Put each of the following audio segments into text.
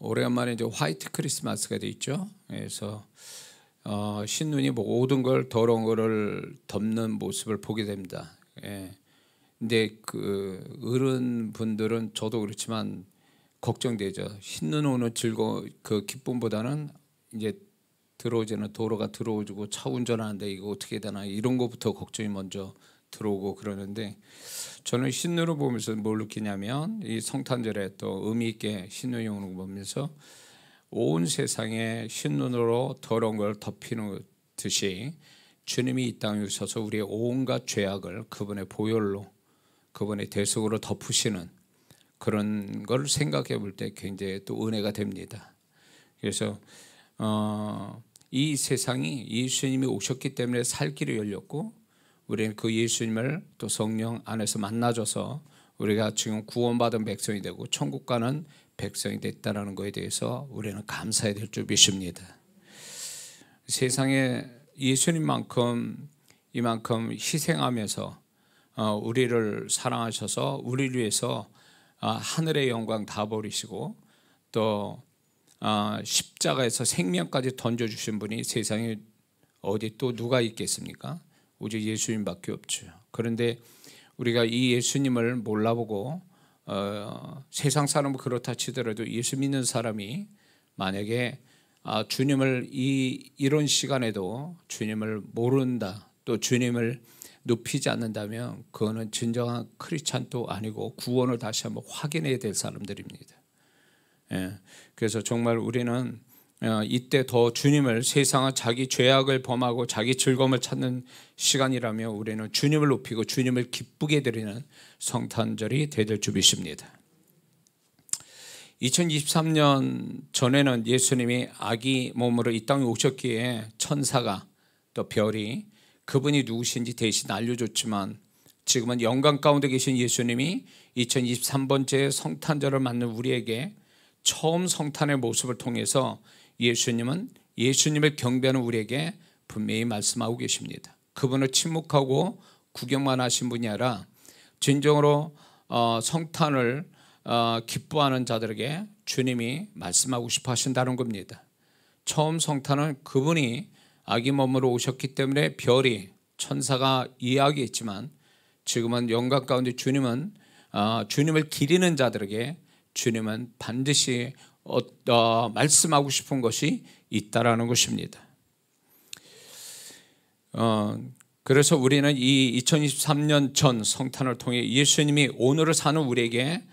오래간만에 이제 화이트 크리스마스가 돼 있죠. 그래서 신눈이 모든 걸 더러운 거를 덮는 모습을 보게 됩니다. 예. 근데 그 어른 분들은 저도 그렇지만 걱정되죠. 신눈 오는 그 기쁨보다는 이제 들어오지는 도로가 들어오고 차 운전하는데 이거 어떻게 되나 이런 거부터 걱정이 먼저 들어오고 그러는데, 저는 신눈을 보면서 뭘 느끼냐면 이 성탄절에 또 의미 있게 신눈이 오는 거 보면서 온 세상에 신눈으로 더러운 걸 덮이는 듯이 주님이 이 땅에 오셔서 우리의 온갖 죄악을 그분의 보혈로, 그분의 대속으로 덮으시는 그런 걸 생각해 볼 때 굉장히 또 은혜가 됩니다. 그래서 이 세상이 예수님이 오셨기 때문에 살 길이 열렸고, 우리는 그 예수님을 또 성령 안에서 만나줘서 우리가 지금 구원받은 백성이 되고 천국 가는 백성이 됐다는 것에 대해서 우리는 감사해야 될 줄 믿습니다. 세상에 예수님만큼 이만큼 희생하면서 우리를 사랑하셔서 우리를 위해서 하늘의 영광 다 버리시고 또 십자가에서 생명까지 던져주신 분이 세상에 어디 또 누가 있겠습니까? 오직 예수님밖에 없죠. 그런데 우리가 이 예수님을 몰라보고 세상 사람은 그렇다 치더라도 예수 믿는 사람이 만약에 주님을 이런 시간에도 주님을 모른다, 또 주님을 높이지 않는다면 그거는 진정한 크리스찬도 아니고 구원을 다시 한번 확인해야 될 사람들입니다. 예, 그래서 정말 우리는 이때 더 주님을, 세상은 자기 죄악을 범하고 자기 즐거움을 찾는 시간이라며 우리는 주님을 높이고 주님을 기쁘게 드리는 성탄절이 되될 줄 믿습니다. 2023년 전에는 예수님이 아기 몸으로 이 땅에 오셨기에 천사가 또 별이 그분이 누구신지 대신 알려줬지만, 지금은 영광 가운데 계신 예수님이 2023번째 성탄절을 맞는 우리에게 처음 성탄의 모습을 통해서 예수님은 예수님을 경배하는 우리에게 분명히 말씀하고 계십니다. 그분을 침묵하고 구경만 하신 분이 아니라 진정으로 성탄을 기뻐하는 자들에게 주님이 말씀하고 싶어 하신다는 겁니다. 처음 성탄은 그분이 아기 몸으로 오셨기 때문에 별이, 천사가 이야기했지만, 지금은 영광 가운데 주님은 주님을 기리는 자들에게 주님은 반드시 말씀하고 싶은 것이 있다라는 것입니다. 그래서 우리는 이 2023년 전 성탄을 통해 예수님이 오늘을 사는 우리에게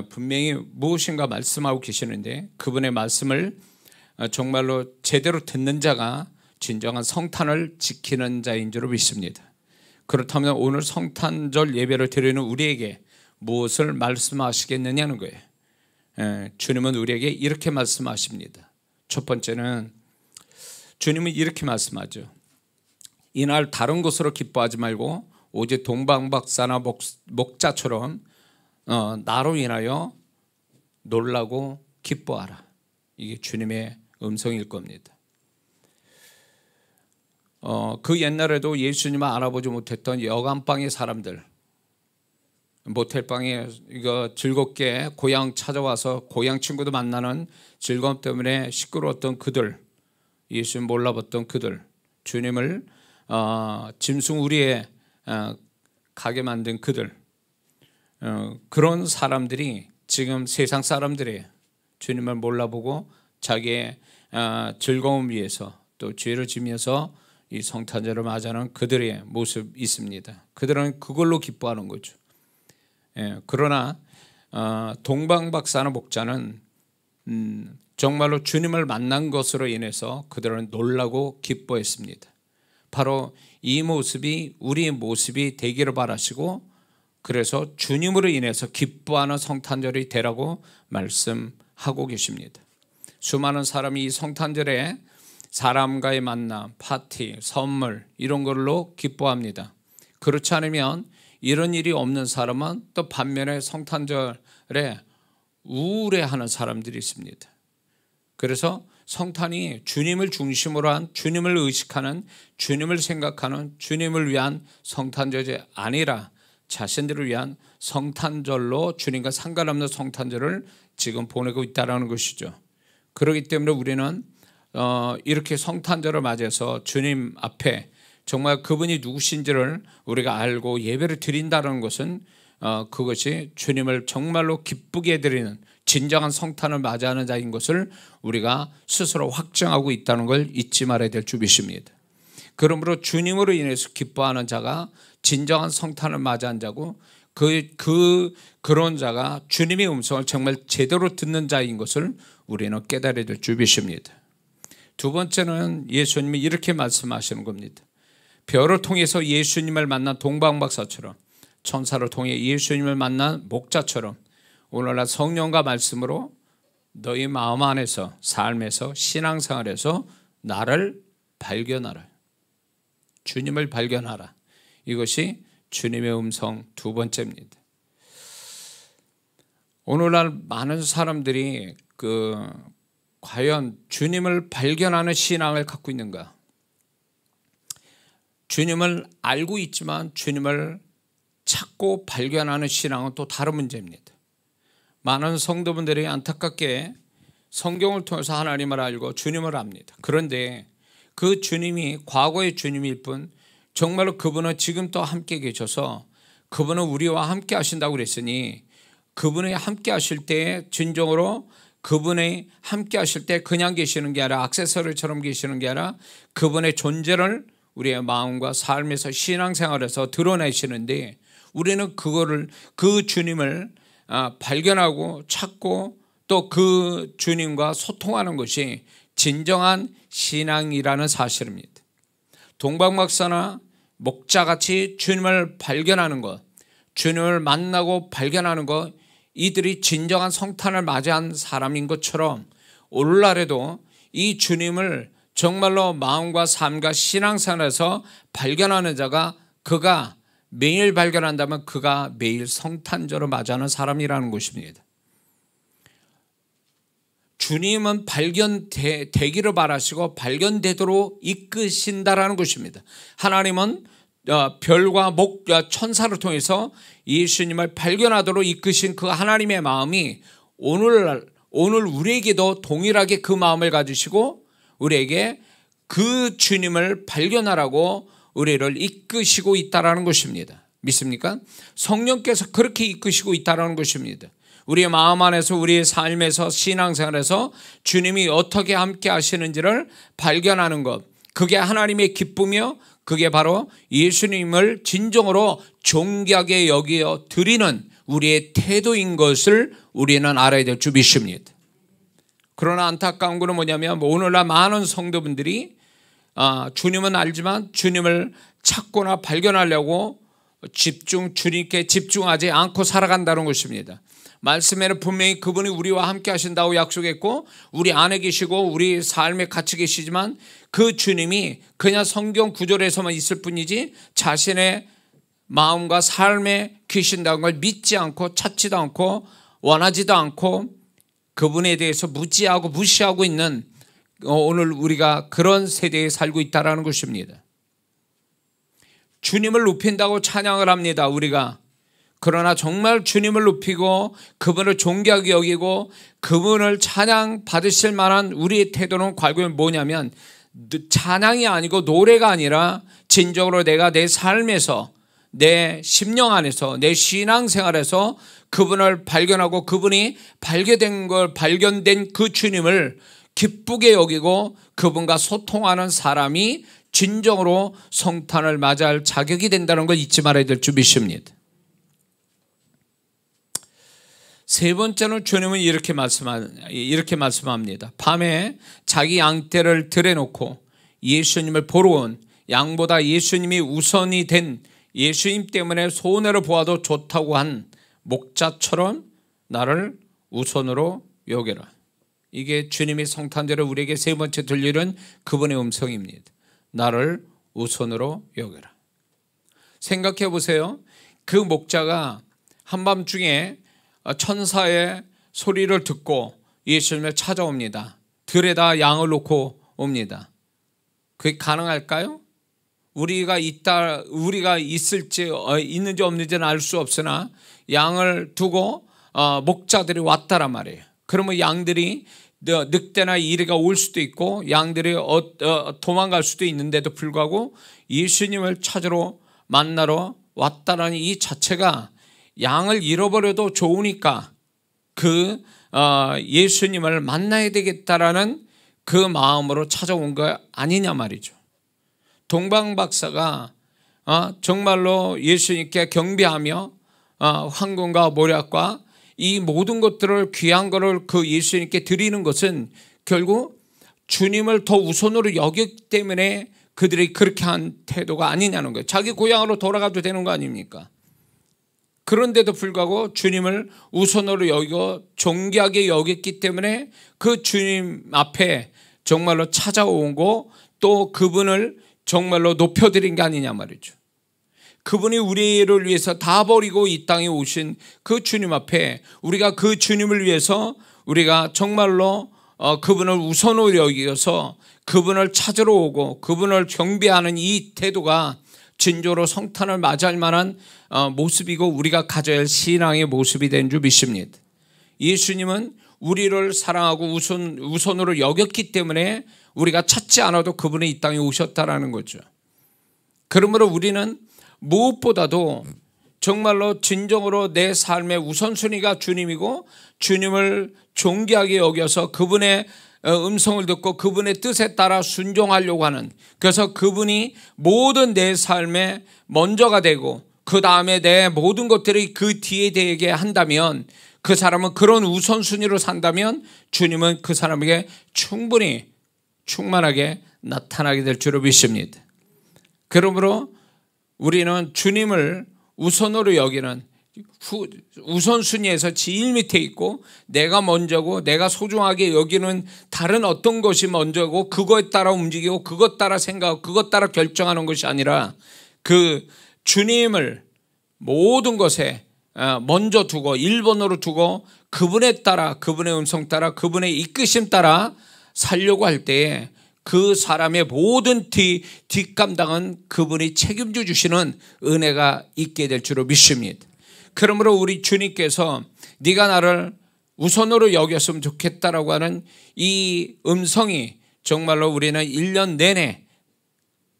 분명히 무엇인가 말씀하고 계시는데, 그분의 말씀을 정말로 제대로 듣는 자가 진정한 성탄을 지키는 자인 줄 믿습니다. 그렇다면 오늘 성탄절 예배를 드리는 우리에게 무엇을 말씀하시겠느냐는 거예요. 주님은 우리에게 이렇게 말씀하십니다. 첫 번째는 주님은 이렇게 말씀하죠. 이날 다른 것으로 기뻐하지 말고 오직 동방박사나 목자처럼 나로 인하여 놀라고 기뻐하라. 이게 주님의 음성일 겁니다. 그 옛날에도 예수님을 알아보지 못했던 여관방의 사람들, 모텔방에 이거 즐겁게 고향 찾아와서 고향 친구도 만나는 즐거움 때문에 시끄러웠던 그들, 예수님 몰라봤던 그들, 주님을 짐승 우리에 가게 만든 그들, 그런 사람들이 지금 세상 사람들이 주님을 몰라보고 자기의 즐거움 위해서 또 죄를 지면서 이 성탄절을 맞이하는 그들의 모습이 있습니다. 그들은 그걸로 기뻐하는 거죠. 그러나 동방박사나 목자는 정말로 주님을 만난 것으로 인해서 그들은 놀라고 기뻐했습니다. 바로 이 모습이 우리의 모습이 되기를 바라시고, 그래서 주님으로 인해서 기뻐하는 성탄절이 되라고 말씀하고 계십니다. 수많은 사람이 이 성탄절에 사람과의 만남, 파티, 선물 이런 걸로 기뻐합니다. 그렇지 않으면 이런 일이 없는 사람은 또 반면에 성탄절에 우울해하는 사람들이 있습니다. 그래서 성탄이 주님을 중심으로 한, 주님을 의식하는, 주님을 생각하는, 주님을 위한 성탄절이 아니라 자신들을 위한 성탄절로 주님과 상관없는 성탄절을 지금 보내고 있다는 것이죠. 그렇기 때문에 우리는 이렇게 성탄절을 맞이해서 주님 앞에 정말 그분이 누구신지를 우리가 알고 예배를 드린다는 것은 그것이 주님을 정말로 기쁘게 드리는 진정한 성탄을 맞이하는 자인 것을 우리가 스스로 확정하고 있다는 걸 잊지 말아야 될 줄이십니다. 그러므로 주님으로 인해서 기뻐하는 자가 진정한 성탄을 맞이한 자고 그런 자가 주님의 음성을 정말 제대로 듣는 자인 것을 우리는 깨달아야 될 줄이십니다. 두 번째는 예수님이 이렇게 말씀하시는 겁니다. 별을 통해서 예수님을 만난 동방박사처럼, 천사를 통해 예수님을 만난 목자처럼 오늘날 성령과 말씀으로 너희 마음 안에서, 삶에서, 신앙생활에서 나를 발견하라. 주님을 발견하라. 이것이 주님의 음성 두 번째입니다. 오늘날 많은 사람들이 과연 주님을 발견하는 신앙을 갖고 있는가? 주님을 알고 있지만 주님을 찾고 발견하는 신앙은 또 다른 문제입니다. 많은 성도분들이 안타깝게 성경을 통해서 하나님을 알고 주님을 압니다. 그런데 그 주님이 과거의 주님일 뿐 정말로 그분은 지금 또 함께 계셔서 그분은 우리와 함께 하신다고 그랬으니 그분이 함께 하실 때에 진정으로 그분이 함께 하실 때 그냥 계시는 게 아니라 액세서리처럼 계시는 게 아니라 그분의 존재를 우리의 마음과 삶에서 신앙생활에서 드러내시는데 우리는 그 주님을 발견하고 찾고 또 그 주님과 소통하는 것이 진정한 신앙이라는 사실입니다. 동방박사나 목자같이 주님을 발견하는 것, 주님을 만나고 발견하는 것, 이들이 진정한 성탄을 맞이한 사람인 것처럼 오늘날에도 이 주님을 정말로 마음과 삶과 신앙생활에서 발견하는 자가 그가 매일 발견한다면 그가 매일 성탄절을 맞이하는 사람이라는 것입니다. 주님은 발견되기를 바라시고 발견되도록 이끄신다라는 것입니다. 하나님은 별과 천사를 통해서 예수님을 발견하도록 이끄신 그 하나님의 마음이 오늘 우리에게도 동일하게 그 마음을 가지시고 우리에게 그 주님을 발견하라고 우리를 이끄시고 있다는 것입니다. 믿습니까? 성령께서 그렇게 이끄시고 있다는 것입니다. 우리의 마음 안에서 우리의 삶에서 신앙생활에서 주님이 어떻게 함께 하시는지를 발견하는 것, 그게 하나님의 기쁨이요, 그게 바로 예수님을 진정으로 존귀하게 여겨 드리는 우리의 태도인 것을 우리는 알아야 될 줄 믿습니다. 그러나 안타까운 것은 뭐냐면 오늘날 많은 성도분들이 주님은 알지만 주님을 찾거나 발견하려고 주님께 집중하지 않고 살아간다는 것입니다. 말씀에는 분명히 그분이 우리와 함께 하신다고 약속했고 우리 안에 계시고 우리 삶에 같이 계시지만 그 주님이 그냥 성경 구절에서만 있을 뿐이지 자신의 마음과 삶에 계신다는 걸 믿지 않고 찾지도 않고 원하지도 않고 그분에 대해서 무지하고 무시하고 있는 오늘 우리가 그런 세대에 살고 있다는 것입니다. 주님을 높인다고 찬양을 합니다. 우리가. 그러나 정말 주님을 높이고 그분을 존귀하게 여기고 그분을 찬양 받으실 만한 우리의 태도는 과연 뭐냐면 찬양이 아니고 노래가 아니라 진정으로 내가 내 삶에서 내 심령 안에서 내 신앙생활에서 그분을 발견하고 그분이 발견된 그 주님을 기쁘게 여기고 그분과 소통하는 사람이 진정으로 성탄을 맞이할 자격이 된다는 걸 잊지 말아야 될 줄 믿습니다. 세 번째는 주님은 이렇게 말씀합니다. 밤에 자기 양떼를 들여놓고 예수님을 보러 온 양보다 예수님이 우선이 된 예수님 때문에 손해를 보아도 좋다고 한 목자처럼 나를 우선으로 여겨라. 이게 주님이 성탄절에 우리에게 세 번째 들리는 그분의 음성입니다. 나를 우선으로 여겨라. 생각해 보세요. 그 목자가 한밤중에 천사의 소리를 듣고 예수님을 찾아옵니다. 들에다 양을 놓고 옵니다. 그게 가능할까요? 우리가 있을지 있는지 없는지는 알 수 없으나 양을 두고 목자들이 왔다란 말이에요. 그러면 양들이 늑대나 이리가 올 수도 있고 양들이 도망갈 수도 있는데도 불구하고 예수님을 찾으러 만나러 왔다라는 이 자체가 양을 잃어버려도 좋으니까 예수님을 만나야 되겠다라는 그 마음으로 찾아온 거 아니냐 말이죠. 동방박사가 정말로 예수님께 경배하며 황금과 모략과 이 모든 것들을 귀한 것을 그 예수님께 드리는 것은 결국 주님을 더 우선으로 여겼기 때문에 그들이 그렇게 한 태도가 아니냐는 거예요. 자기 고향으로 돌아가도 되는 거 아닙니까? 그런데도 불구하고 주님을 우선으로 여기고 존귀하게 여겼기 때문에 그 주님 앞에 정말로 찾아오고 또 그분을 정말로 높여드린 게 아니냐 말이죠. 그분이 우리를 위해서 다 버리고 이 땅에 오신 그 주님 앞에 우리가 그 주님을 위해서 우리가 정말로 그분을 우선으로 여기서 그분을 찾으러 오고 그분을 경배하는 이 태도가 진조로 성탄을 맞이할 만한 모습이고 우리가 가져야 할 신앙의 모습이 된 줄 믿습니다. 예수님은 우리를 사랑하고 우선으로 여겼기 때문에 우리가 찾지 않아도 그분이 이 땅에 오셨다라는 거죠. 그러므로 우리는 무엇보다도 정말로 진정으로 내 삶의 우선순위가 주님이고 주님을 존귀하게 여겨서 그분의 음성을 듣고 그분의 뜻에 따라 순종하려고 하는, 그래서 그분이 모든 내 삶의 먼저가 되고 그 다음에 내 모든 것들이 그 뒤에 되게 한다면 그 사람은 그런 우선순위로 산다면 주님은 그 사람에게 충분히 충만하게 나타나게 될 줄로 믿습니다. 그러므로 우리는 주님을 우선으로 여기는 우선순위에서 제일 밑에 있고 내가 먼저고 내가 소중하게 여기는 다른 어떤 것이 먼저고 그거에 따라 움직이고 그것 따라 생각하고 그것 따라 결정하는 것이 아니라 그 주님을 모든 것에 먼저 두고 1번으로 두고 그분에 따라 그분의 음성 따라 그분의 이끄심 따라 살려고 할 때에 그 사람의 모든 뒷감당은 그분이 책임져 주시는 은혜가 있게 될 줄로 믿습니다. 그러므로 우리 주님께서 네가 나를 우선으로 여겼으면 좋겠다라고 하는 이 음성이 정말로 우리는 1년 내내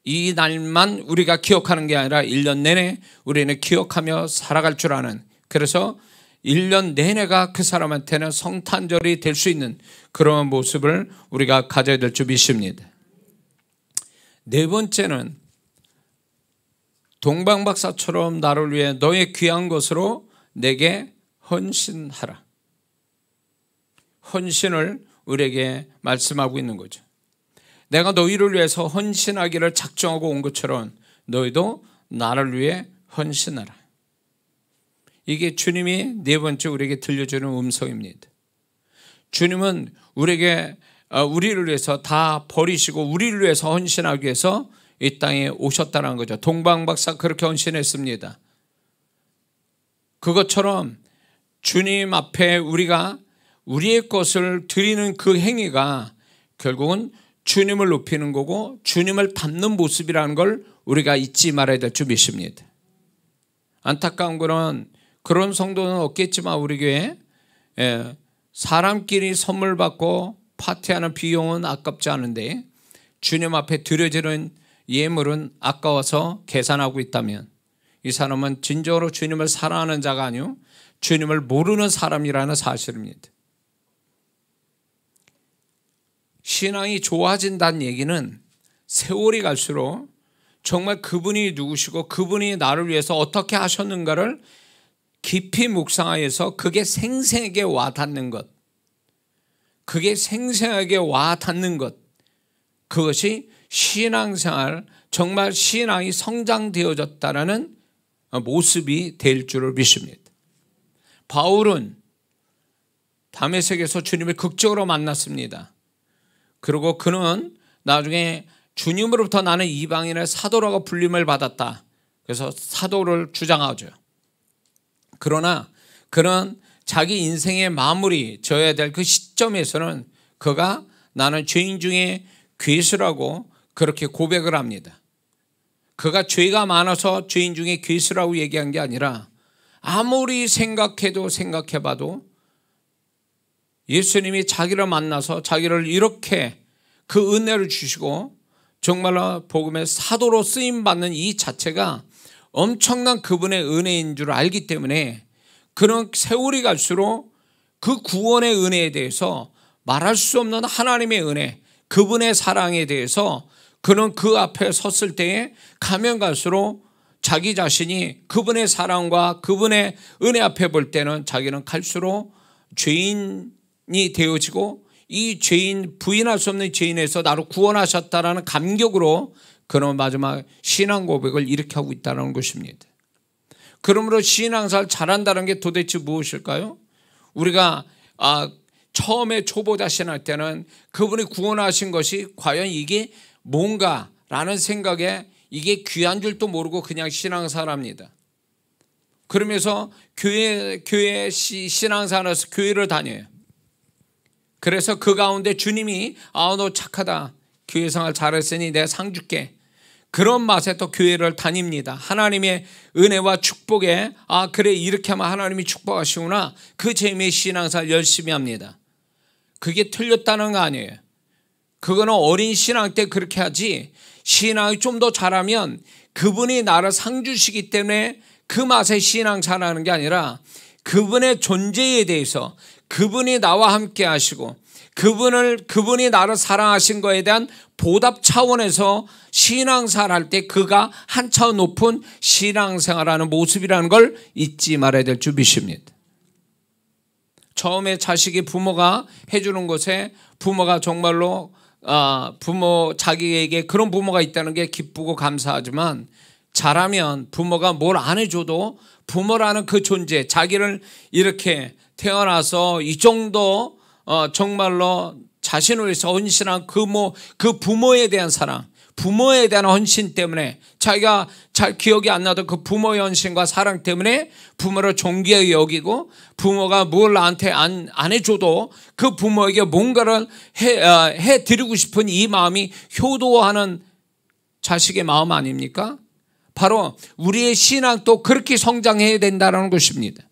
이 날만 우리가 기억하는 게 아니라 1년 내내 우리는 기억하며 살아갈 줄 아는, 그래서 1년 내내가 그 사람한테는 성탄절이 될 수 있는 그런 모습을 우리가 가져야 될 줄 믿습니다. 네 번째는 동방박사처럼 나를 위해 너의 귀한 것으로 내게 헌신하라. 헌신을 우리에게 말씀하고 있는 거죠. 내가 너희를 위해서 헌신하기를 작정하고 온 것처럼 너희도 나를 위해 헌신하라. 이게 주님이 네 번째 우리에게 들려주는 음성입니다. 주님은 우리를 위해서 다 버리시고 우리를 위해서 헌신하기 위해서 이 땅에 오셨다는 거죠. 동방박사 그렇게 헌신했습니다. 그것처럼 주님 앞에 우리가 우리의 것을 드리는 그 행위가 결국은 주님을 높이는 거고 주님을 닮는 모습이라는 걸 우리가 잊지 말아야 될 줄 믿습니다. 안타까운 거는 그런 성도는 없겠지만 우리 교회에 사람끼리 선물 받고 파티하는 비용은 아깝지 않은데 주님 앞에 드려지는 예물은 아까워서 계산하고 있다면 이 사람은 진정으로 주님을 사랑하는 자가 아니요 주님을 모르는 사람이라는 사실입니다. 신앙이 좋아진다는 얘기는 세월이 갈수록 정말 그분이 누구시고 그분이 나를 위해서 어떻게 하셨는가를 깊이 묵상하여서 그게 생생하게 와닿는 것, 그게 생생하게 와닿는 것, 그것이 신앙생활, 정말 신앙이 성장되어졌다라는 모습이 될 줄을 믿습니다. 바울은 다메섹에서 주님을 극적으로 만났습니다. 그리고 그는 나중에 주님으로부터 나는 이방인의 사도라고 불림을 받았다. 그래서 사도를 주장하죠. 그러나 그는 자기 인생의 마무리 져야 될 그 시점에서는 그가 나는 죄인 중에 괴수라고 그렇게 고백을 합니다. 그가 죄가 많아서 죄인 중에 괴수라고 얘기한 게 아니라 아무리 생각해도 생각해봐도 예수님이 자기를 만나서 자기를 이렇게 그 은혜를 주시고 정말로 복음의 사도로 쓰임받는 이 자체가 엄청난 그분의 은혜인 줄 알기 때문에 그런 세월이 갈수록 그 구원의 은혜에 대해서 말할 수 없는 하나님의 은혜, 그분의 사랑에 대해서 그는 그 앞에 섰을 때에 가면 갈수록 자기 자신이 그분의 사랑과 그분의 은혜 앞에 볼 때는 자기는 갈수록 죄인이 되어지고 이 죄인, 부인할 수 없는 죄인에서 나를 구원하셨다라는 감격으로 그는 마지막 신앙 고백을 이렇게 하고 있다는 것입니다. 그러므로 신앙생활 잘한다는 게 도대체 무엇일까요? 우리가 처음에 초보자 신할 때는 그분이 구원하신 것이 과연 이게 뭔가라는 생각에 이게 귀한 줄도 모르고 그냥 신앙생활합니다. 그러면서 교회 신앙생활에서 교회를 다녀요. 그래서 그 가운데 주님이 너 착하다, 교회 생활 잘했으니 내가 상 줄게, 그런 맛에 또 교회를 다닙니다. 하나님의 은혜와 축복에 그래 이렇게 하면 하나님이 축복하시구나, 그 재미의 신앙생활 열심히 합니다. 그게 틀렸다는 거 아니에요. 그거는 어린 신앙 때 그렇게 하지, 신앙이 좀 더 잘하면 그분이 나를 상 주시기 때문에 그 맛에 신앙생활하는 게 아니라 그분의 존재에 대해서, 그분이 나와 함께 하시고 그분이 나를 사랑하신 거에 대한 보답 차원에서 신앙생활할 때 그가 한 차원 높은 신앙생활하는 모습이라는 걸 잊지 말아야 될 줄 믿습니다. 처음에 자식이 부모가 해주는 것에 부모가 정말로 자기에게 그런 부모가 있다는 게 기쁘고 감사하지만, 잘하면 부모가 뭘 안 해줘도 부모라는 그 존재, 자기를 이렇게 태어나서 이 정도 정말로 자신을 위해서 헌신한 그 부모에 대한 사랑, 부모에 대한 헌신 때문에, 자기가 잘 기억이 안 나도 그 부모의 헌신과 사랑 때문에 부모를 존귀하게 여기고, 부모가 뭘 나한테 안 해줘도 그 부모에게 뭔가를 해드리고 싶은 이 마음이 효도하는 자식의 마음 아닙니까? 바로 우리의 신앙도 그렇게 성장해야 된다는 것입니다.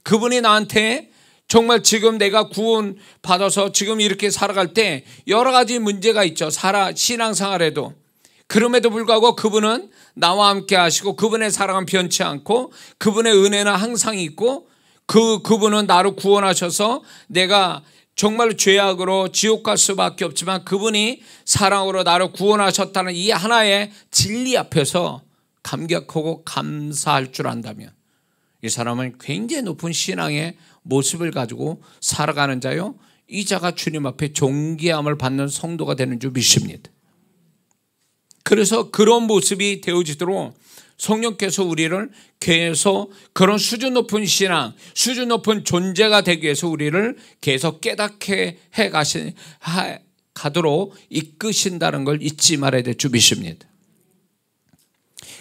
그분이 나한테 정말 지금 내가 구원받아서 지금 이렇게 살아갈 때 여러 가지 문제가 있죠. 신앙생활에도. 그럼에도 불구하고 그분은 나와 함께 하시고 그분의 사랑은 변치 않고 그분의 은혜는 항상 있고 그분은 나를 구원하셔서 내가 정말 죄악으로 지옥 갈 수밖에 없지만 그분이 사랑으로 나를 구원하셨다는 이 하나의 진리 앞에서 감격하고 감사할 줄 안다면 이 사람은 굉장히 높은 신앙의 모습을 가지고 살아가는 자요, 이 자가 주님 앞에 존귀함을 받는 성도가 되는 줄 믿습니다. 그래서 그런 모습이 되어지도록 성령께서 우리를 계속 그런 수준 높은 신앙, 수준 높은 존재가 되기 위해서 우리를 계속 깨닫게 가도록 이끄신다는 걸 잊지 말아야 될 줄 믿습니다.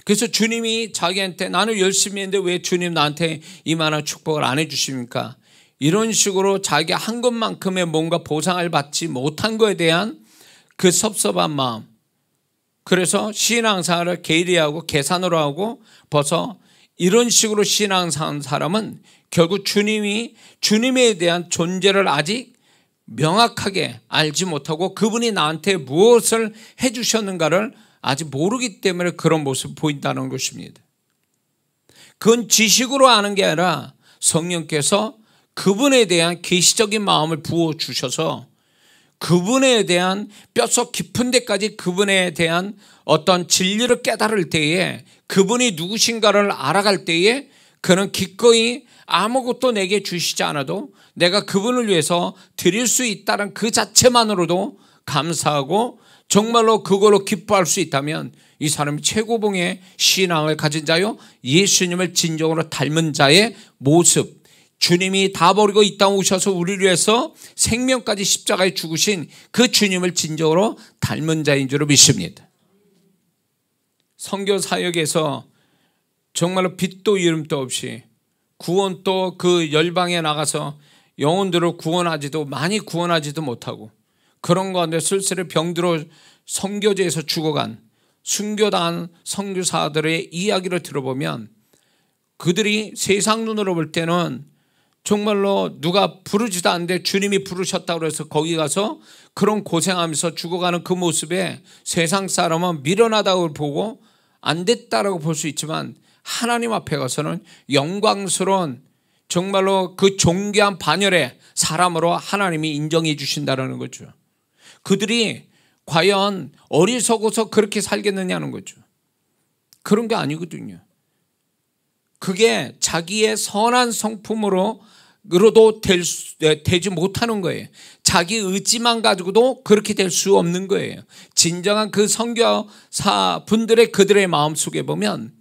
그래서 주님이 자기한테 나는 열심히 했는데 왜 주님 나한테 이만한 축복을 안 해주십니까? 이런 식으로 자기가 한 것만큼의 뭔가 보상을 받지 못한 것에 대한 그 섭섭한 마음, 그래서 신앙생활을 게으리하고 계산으로 하고 벌써 이런 식으로 신앙생활하는 사람은 결국 주님에 대한 존재를 아직 명확하게 알지 못하고 그분이 나한테 무엇을 해주셨는가를 아직 모르기 때문에 그런 모습을 보인다는 것입니다. 그건 지식으로 아는 게 아니라 성령께서 그분에 대한 계시적인 마음을 부어주셔서 그분에 대한 뼛속 깊은 데까지 그분에 대한 어떤 진리를 깨달을 때에, 그분이 누구신가를 알아갈 때에 그는 기꺼이 아무것도 내게 주시지 않아도 내가 그분을 위해서 드릴 수 있다는 그 자체만으로도 감사하고 정말로 그걸로 기뻐할 수 있다면 이 사람이 최고봉의 신앙을 가진 자요, 예수님을 진정으로 닮은 자의 모습, 주님이 다 버리고 이 땅에 오셔서 우리를 위해서 생명까지 십자가에 죽으신 그 주님을 진정으로 닮은 자인 줄 믿습니다. 선교 사역에서 정말로 빛도 이름도 없이 구원도 그 열방에 나가서 영혼들을 많이 구원하지도 못하고 그런 가운데 쓸쓸히 병들어 선교지에서 죽어간 순교당한 선교사들의 이야기를 들어보면 그들이 세상 눈으로 볼 때는 정말로 누가 부르지도 않는데 주님이 부르셨다고 해서 거기 가서 그런 고생하면서 죽어가는 그 모습에 세상 사람은 미련하다고 보고 안 됐다라고 볼 수 있지만 하나님 앞에 가서는 영광스러운 정말로 그 존귀한 반열의 사람으로 하나님이 인정해 주신다는 거죠. 그들이 과연 어리석어서 그렇게 살겠느냐는 거죠. 그런 게 아니거든요. 그게 자기의 선한 성품으로도 되지 못하는 거예요. 자기 의지만 가지고도 그렇게 될 수 없는 거예요. 진정한 그 선교사 분들의 그들의 마음속에 보면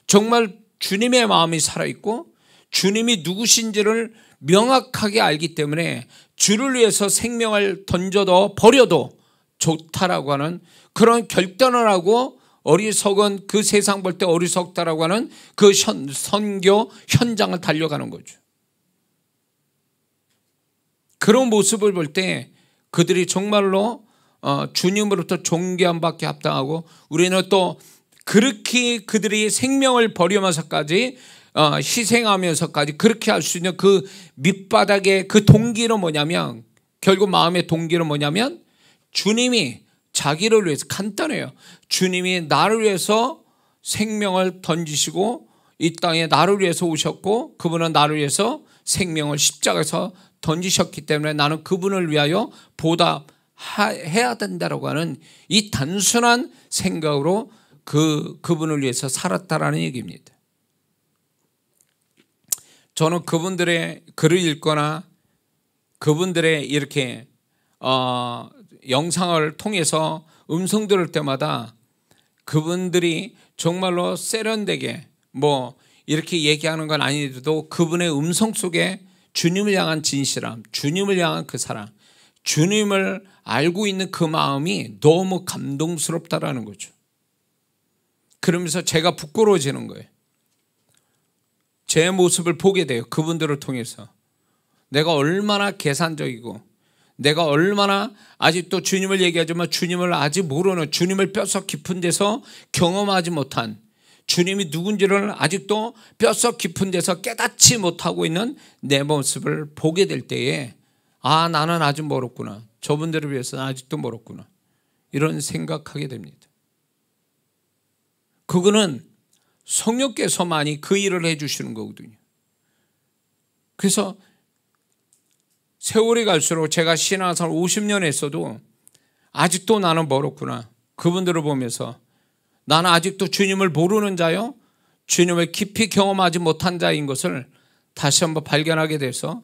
정말 주님의 마음이 살아있고 주님이 누구신지를 명확하게 알기 때문에 주를 위해서 생명을 던져도 버려도 좋다라고 하는 그런 결단을 하고 어리석은 그 세상 볼 때 어리석다라고 하는 그 선교 현장을 달려가는 거죠. 그런 모습을 볼 때 그들이 정말로 주님으로부터 존귀함 받게 합당하고 우리는 또 그렇게 그들이 생명을 버리면서까지 희생하면서까지 그렇게 할 수 있는 그 밑바닥의 그 동기는 뭐냐면 결국 마음의 동기는 뭐냐면 주님이 자기를 위해서 간단해요. 주님이 나를 위해서 생명을 던지시고 이 땅에 나를 위해서 오셨고 그분은 나를 위해서 생명을 십자가에서 던지셨기 때문에 나는 그분을 위하여 보답해야 된다라고 하는 이 단순한 생각으로 그분을 위해서 살았다라는 얘기입니다. 저는 그분들의 글을 읽거나 그분들의 이렇게 영상을 통해서 음성 들을 때마다 그분들이 정말로 세련되게 뭐 이렇게 얘기하는 건 아니더라도 그분의 음성 속에 주님을 향한 진실함, 주님을 향한 그 사랑, 주님을 알고 있는 그 마음이 너무 감동스럽다라는 거죠. 그러면서 제가 부끄러워지는 거예요. 제 모습을 보게 돼요. 그분들을 통해서. 내가 얼마나 계산적이고 내가 얼마나 아직도 주님을 얘기하지만 주님을 아직 모르는 주님을 뼛속 깊은 데서 경험하지 못한 주님이 누군지를 아직도 뼛속 깊은 데서 깨닫지 못하고 있는 내 모습을 보게 될 때에 아 나는 아직 멀었구나. 저분들을 위해서는 아직도 멀었구나. 이런 생각하게 됩니다. 그거는 성령께서만이 그 일을 해주시는 거거든요. 그래서 세월이 갈수록 제가 신앙생활 50년 했어도 아직도 나는 멀었구나. 그분들을 보면서 나는 아직도 주님을 모르는 자요. 주님을 깊이 경험하지 못한 자인 것을 다시 한번 발견하게 돼서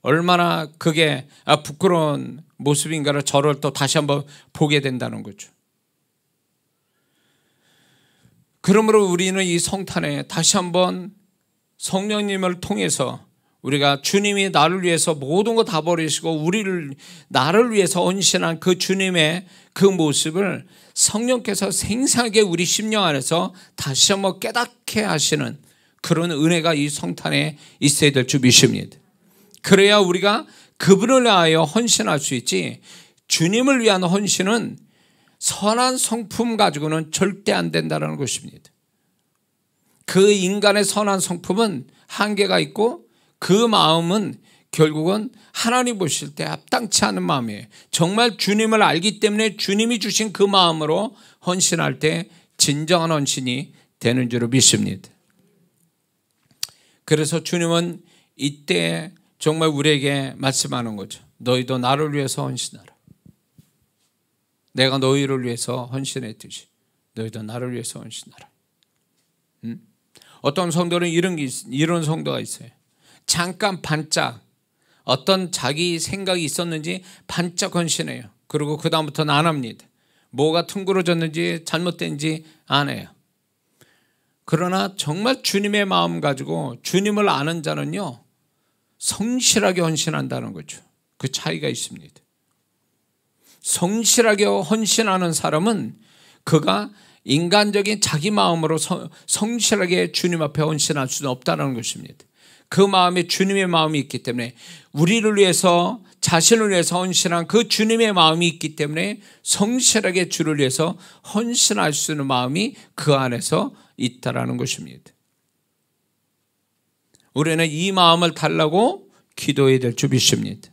얼마나 그게 부끄러운 모습인가를 저를 또 다시 한번 보게 된다는 거죠. 그러므로 우리는 이 성탄에 다시 한번 성령님을 통해서 우리가 주님이 나를 위해서 모든 거 다 버리시고 나를 위해서 헌신한 그 주님의 그 모습을 성령께서 생생하게 우리 심령 안에서 다시 한번 깨닫게 하시는 그런 은혜가 이 성탄에 있어야 될 줄 믿습니다. 그래야 우리가 그분을 위하여 헌신할 수 있지 주님을 위한 헌신은 선한 성품 가지고는 절대 안 된다는 것입니다. 그 인간의 선한 성품은 한계가 있고 그 마음은 결국은 하나님 보실 때 합당치 않은 마음이에요. 정말 주님을 알기 때문에 주님이 주신 그 마음으로 헌신할 때 진정한 헌신이 되는 줄을 믿습니다. 그래서 주님은 이때 정말 우리에게 말씀하는 거죠. 너희도 나를 위해서 헌신하라. 내가 너희를 위해서 헌신했듯이 너희도 나를 위해서 헌신하라. 어떤 성도는 이런 성도가 있어요. 잠깐 반짝 어떤 자기 생각이 있었는지 반짝 헌신해요. 그리고 그 다음부터는 안 합니다. 뭐가 퉁그러졌는지 잘못된지 안 해요. 그러나 정말 주님의 마음 가지고 주님을 아는 자는요 성실하게 헌신한다는 거죠. 그 차이가 있습니다. 성실하게 헌신하는 사람은 그가 인간적인 자기 마음으로 성실하게 주님 앞에 헌신할 수는 없다는 것입니다. 그 마음에 주님의 마음이 있기 때문에 우리를 위해서 자신을 위해서 헌신한 그 주님의 마음이 있기 때문에 성실하게 주를 위해서 헌신할 수 있는 마음이 그 안에서 있다라는 것입니다. 우리는 이 마음을 달라고 기도해야 될 줄 믿습니다.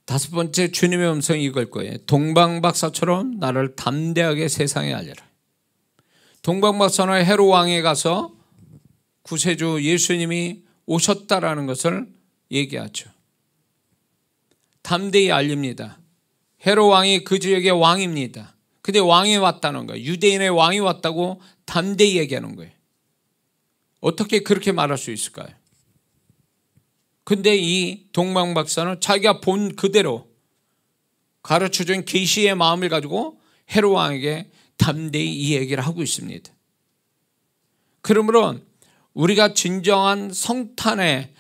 다섯 번째, 주님의 음성이 이걸 거예요. 동방박사처럼 나를 담대하게 세상에 알려라. 동방박사는 헤롯 왕에 가서 구세주 예수님이 오셨다라는 것을 얘기하죠. 담대히 알립니다. 헤롯 왕이 그 지역의 왕입니다. 근데 왕이 왔다는 거예요. 유대인의 왕이 왔다고 담대히 얘기하는 거예요. 어떻게 그렇게 말할 수 있을까요? 근데 이 동방박사는 자기가 본 그대로 가르쳐준 계시의 마음을 가지고 헤롯 왕에게 담대히 이 얘기를 하고 있습니다. 그러므로 우리가 진정한 성탄을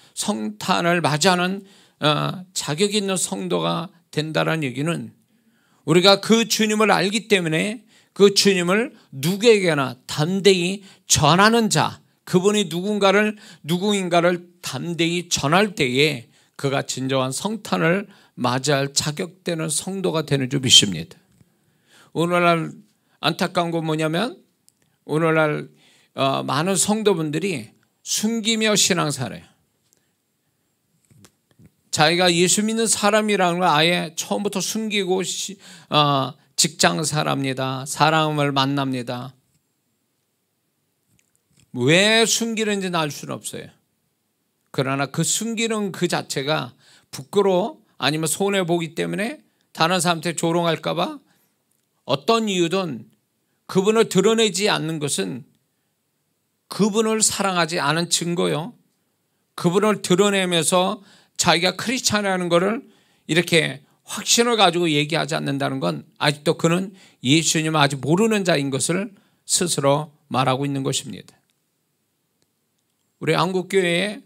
맞이하는 자격 있는 성도가 된다는 얘기는 우리가 그 주님을 알기 때문에 그 주님을 누구에게나 담대히 전하는 자, 그분이 누구인가를 담대히 전할 때에 그가 진정한 성탄을 맞이할 자격되는 성도가 되는 줄 믿습니다. 오늘날 안타까운 건 뭐냐면 오늘날 많은 성도분들이 숨기며 신앙생활해요. 자기가 예수 믿는 사람이라는 걸 아예 처음부터 숨기고 직장 사람입니다. 사람을 만납니다. 왜 숨기는지는 알 수는 없어요. 그러나 그 숨기는 그 자체가 부끄러워 아니면 손해보기 때문에 다른 사람한테 조롱할까 봐 어떤 이유든 그분을 드러내지 않는 것은 그분을 사랑하지 않은 증거요. 그분을 드러내면서 자기가 크리스찬이라는 것을 이렇게 확신을 가지고 얘기하지 않는다는 건 아직도 그는 예수님을 아직 모르는 자인 것을 스스로 말하고 있는 것입니다. 우리 한국교회에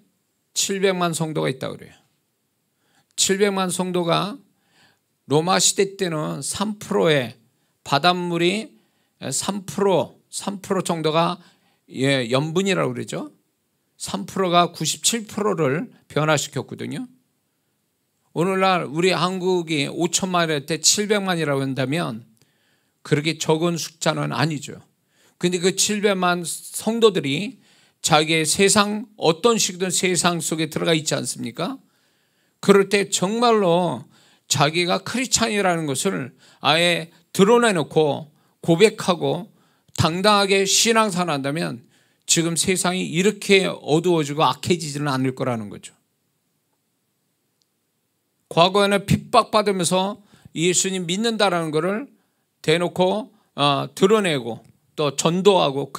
700만 성도가 있다고 그래요. 700만 성도가 로마 시대 때는 3%의 바닷물이 3% 정도가 염분이라고 그러죠. 3%가 97%를 변화시켰거든요. 오늘날 우리 한국이 5천만일 때 700만이라고 한다면 그렇게 적은 숫자는 아니죠. 근데 그 700만 성도들이 자기의 세상 어떤 식이든 세상 속에 들어가 있지 않습니까? 그럴 때 정말로 자기가 크리스찬이라는 것을 아예 드러내놓고 고백하고 당당하게 신앙생활 한다면 지금 세상이 이렇게 어두워지고 악해지지는 않을 거라는 거죠. 과거에는 핍박받으면서 예수님 믿는다라는 것을 대놓고 드러내고 또 전도하고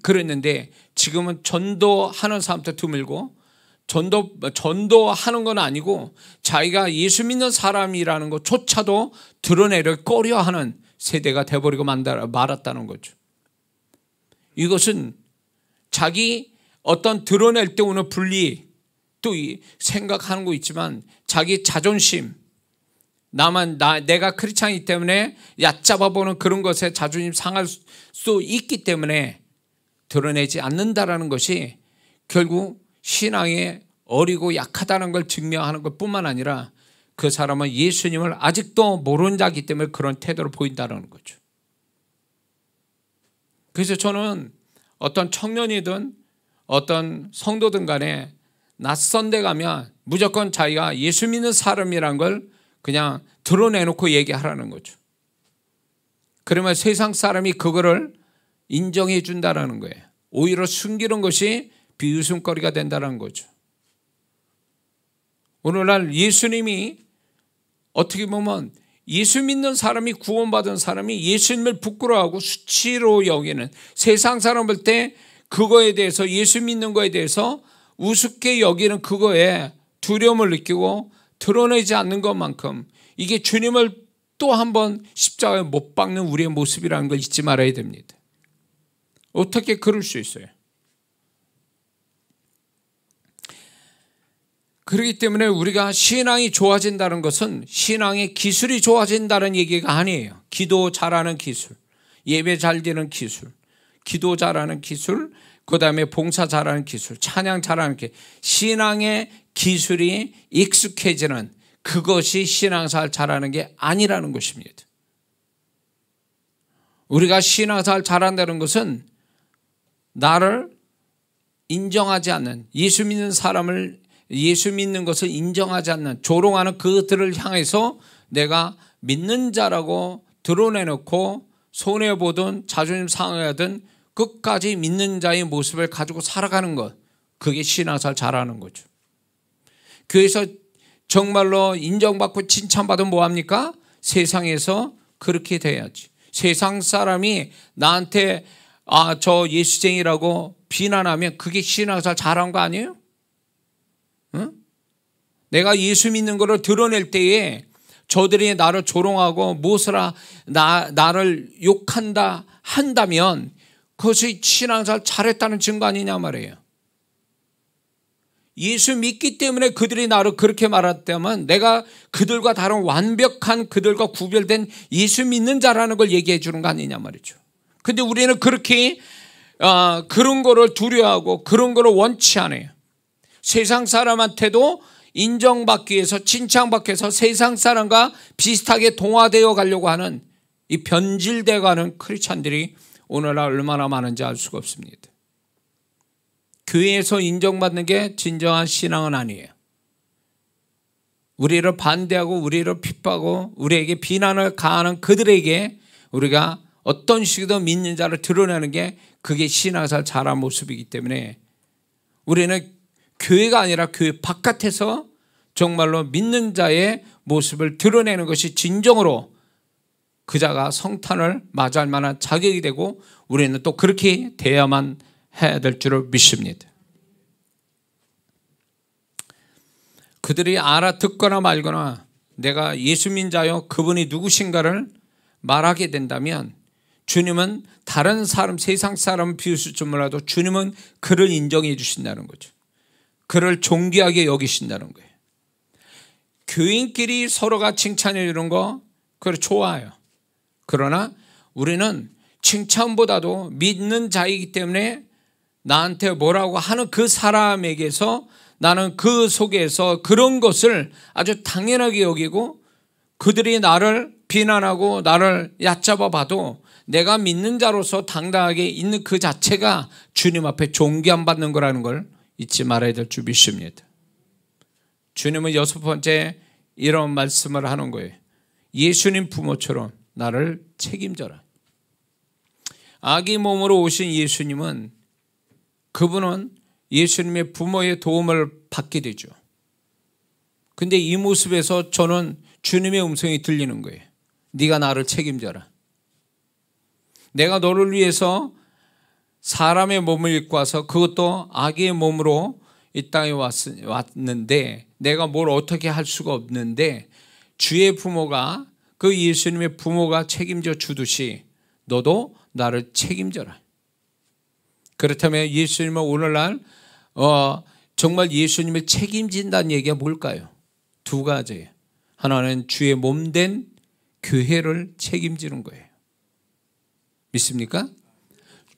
그랬는데 지금은 전도하는 사람도 드물고 전도하는 건 아니고 자기가 예수 믿는 사람이라는 것조차도 드러내려 꺼려하는 세대가 돼버리고 말았다는 거죠. 이것은 자기 어떤 드러낼 때 오는 분리 또 생각하는 거 있지만 자기 자존심 내가 크리스찬이기 때문에 얕잡아보는 그런 것에 자존심 상할 수 있기 때문에 드러내지 않는다라는 것이 결국 신앙에 어리고 약하다는 걸 증명하는 것뿐만 아니라 그 사람은 예수님을 아직도 모르는 자이기 때문에 그런 태도를 보인다는 거죠. 그래서 저는 어떤 청년이든 어떤 성도든 간에 낯선 데 가면 무조건 자기가 예수 믿는 사람이란 걸 그냥 드러내놓고 얘기하라는 거죠. 그러면 세상 사람이 그거를 인정해 준다는 거예요. 오히려 숨기는 것이 비웃음거리가 된다는 거죠. 오늘날 예수님이 어떻게 보면 예수 믿는 사람이 구원받은 사람이 예수님을 부끄러워하고 수치로 여기는 세상 사람 볼 때 그거에 대해서 예수 믿는 거에 대해서 우습게 여기는 그거에 두려움을 느끼고 드러내지 않는 것만큼 이게 주님을 또 한 번 십자가에 못 박는 우리의 모습이라는 걸 잊지 말아야 됩니다. 어떻게 그럴 수 있어요? 그렇기 때문에 우리가 신앙이 좋아진다는 것은 신앙의 기술이 좋아진다는 얘기가 아니에요. 기도 잘하는 기술, 예배 잘 드리는 기술, 기도 잘하는 기술, 그 다음에 봉사 잘하는 기술, 찬양 잘하는 기술, 신앙의 기술이 익숙해지는 그것이 신앙생활 잘하는 게 아니라는 것입니다. 우리가 신앙생활 잘한다는 것은 나를 인정하지 않는, 예수 믿는 사람을, 예수 믿는 것을 인정하지 않는, 조롱하는 그들을 향해서 내가 믿는 자라고 드러내놓고 손해보든 자존심 상하든 끝까지 믿는 자의 모습을 가지고 살아가는 것, 그게 신앙생활 잘하는 거죠. 교회에서 정말로 인정받고 칭찬받으면 뭐합니까? 세상에서 그렇게 돼야지. 세상 사람이 나한테 저 예수쟁이라고 비난하면 그게 신앙생활 잘한 거 아니에요? 응? 내가 예수 믿는 것을 드러낼 때에 저들이 나를 조롱하고 무엇을 나를 욕한다 한다면 그것이 신앙생활 잘했다는 증거 아니냐 말이에요. 예수 믿기 때문에 그들이 나를 그렇게 말했다면 내가 그들과 다른 완벽한, 그들과 구별된 예수 믿는 자라는 걸 얘기해 주는 거 아니냐 말이죠. 근데 우리는 그렇게 그런 거를 두려워하고 그런 거를 원치 않아요. 세상 사람한테도 인정받기 위해서, 칭찬받기 위해서 세상 사람과 비슷하게 동화되어 가려고 하는 이 변질되어 가는 크리스찬들이 오늘날 얼마나 많은지 알 수가 없습니다. 교회에서 인정받는 게 진정한 신앙은 아니에요. 우리를 반대하고 우리를 핍박하고 우리에게 비난을 가하는 그들에게 우리가 어떤 식으로 믿는 자를 드러내는 게 그게 신앙생활 잘한 모습이기 때문에 우리는 교회가 아니라 교회 바깥에서 정말로 믿는 자의 모습을 드러내는 것이 진정으로 그 자가 성탄을 맞이할 만한 자격이 되고 우리는 또 그렇게 돼야만 해야 될 줄을 믿습니다. 그들이 알아듣거나 말거나 내가 예수 믿는 자요 그분이 누구신가를 말하게 된다면 주님은 다른 사람, 세상 사람은 비웃을 줄 몰라도 주님은 그를 인정해 주신다는 거죠. 그를 존귀하게 여기신다는 거예요. 교인끼리 서로가 칭찬해 주는 거 그걸 좋아요. 그러나 우리는 칭찬보다도 믿는 자이기 때문에 나한테 뭐라고 하는 그 사람에게서 나는 그 속에서 그런 것을 아주 당연하게 여기고 그들이 나를 비난하고 나를 얕잡아 봐도 내가 믿는 자로서 당당하게 있는 그 자체가 주님 앞에 존귀함 받는 거라는 걸 잊지 말아야 될 줄 믿습니다. 주님은 6번째 이런 말씀을 하는 거예요. 예수님 부모처럼 나를 책임져라. 아기 몸으로 오신 예수님은 그분은 예수님의 부모의 도움을 받게 되죠. 근데 이 모습에서 저는 주님의 음성이 들리는 거예요. 네가 나를 책임져라. 내가 너를 위해서 사람의 몸을 입고 와서 그것도 아기의 몸으로 이 땅에 왔는데 내가 뭘 어떻게 할 수가 없는데 주의 부모가 그 예수님의 부모가 책임져 주듯이 너도 나를 책임져라. 그렇다면 예수님은 오늘날 정말 예수님을 책임진다는 얘기가 뭘까요? 두 가지예요. 하나는 주의 몸된 교회를 책임지는 거예요. 믿습니까?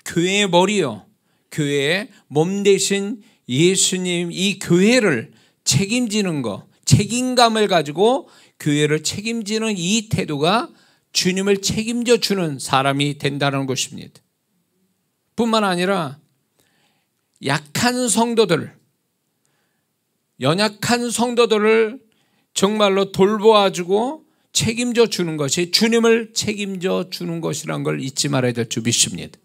교회의 머리요. 교회의 몸 대신 예수님 이 교회를 책임지는 거, 책임감을 가지고 교회를 책임지는 이 태도가 주님을 책임져 주는 사람이 된다는 것입니다. 뿐만 아니라 약한 성도들, 연약한 성도들을 정말로 돌보아주고 책임져 주는 것이 주님을 책임져 주는 것이라는 걸 잊지 말아야 될 줄 믿습니다.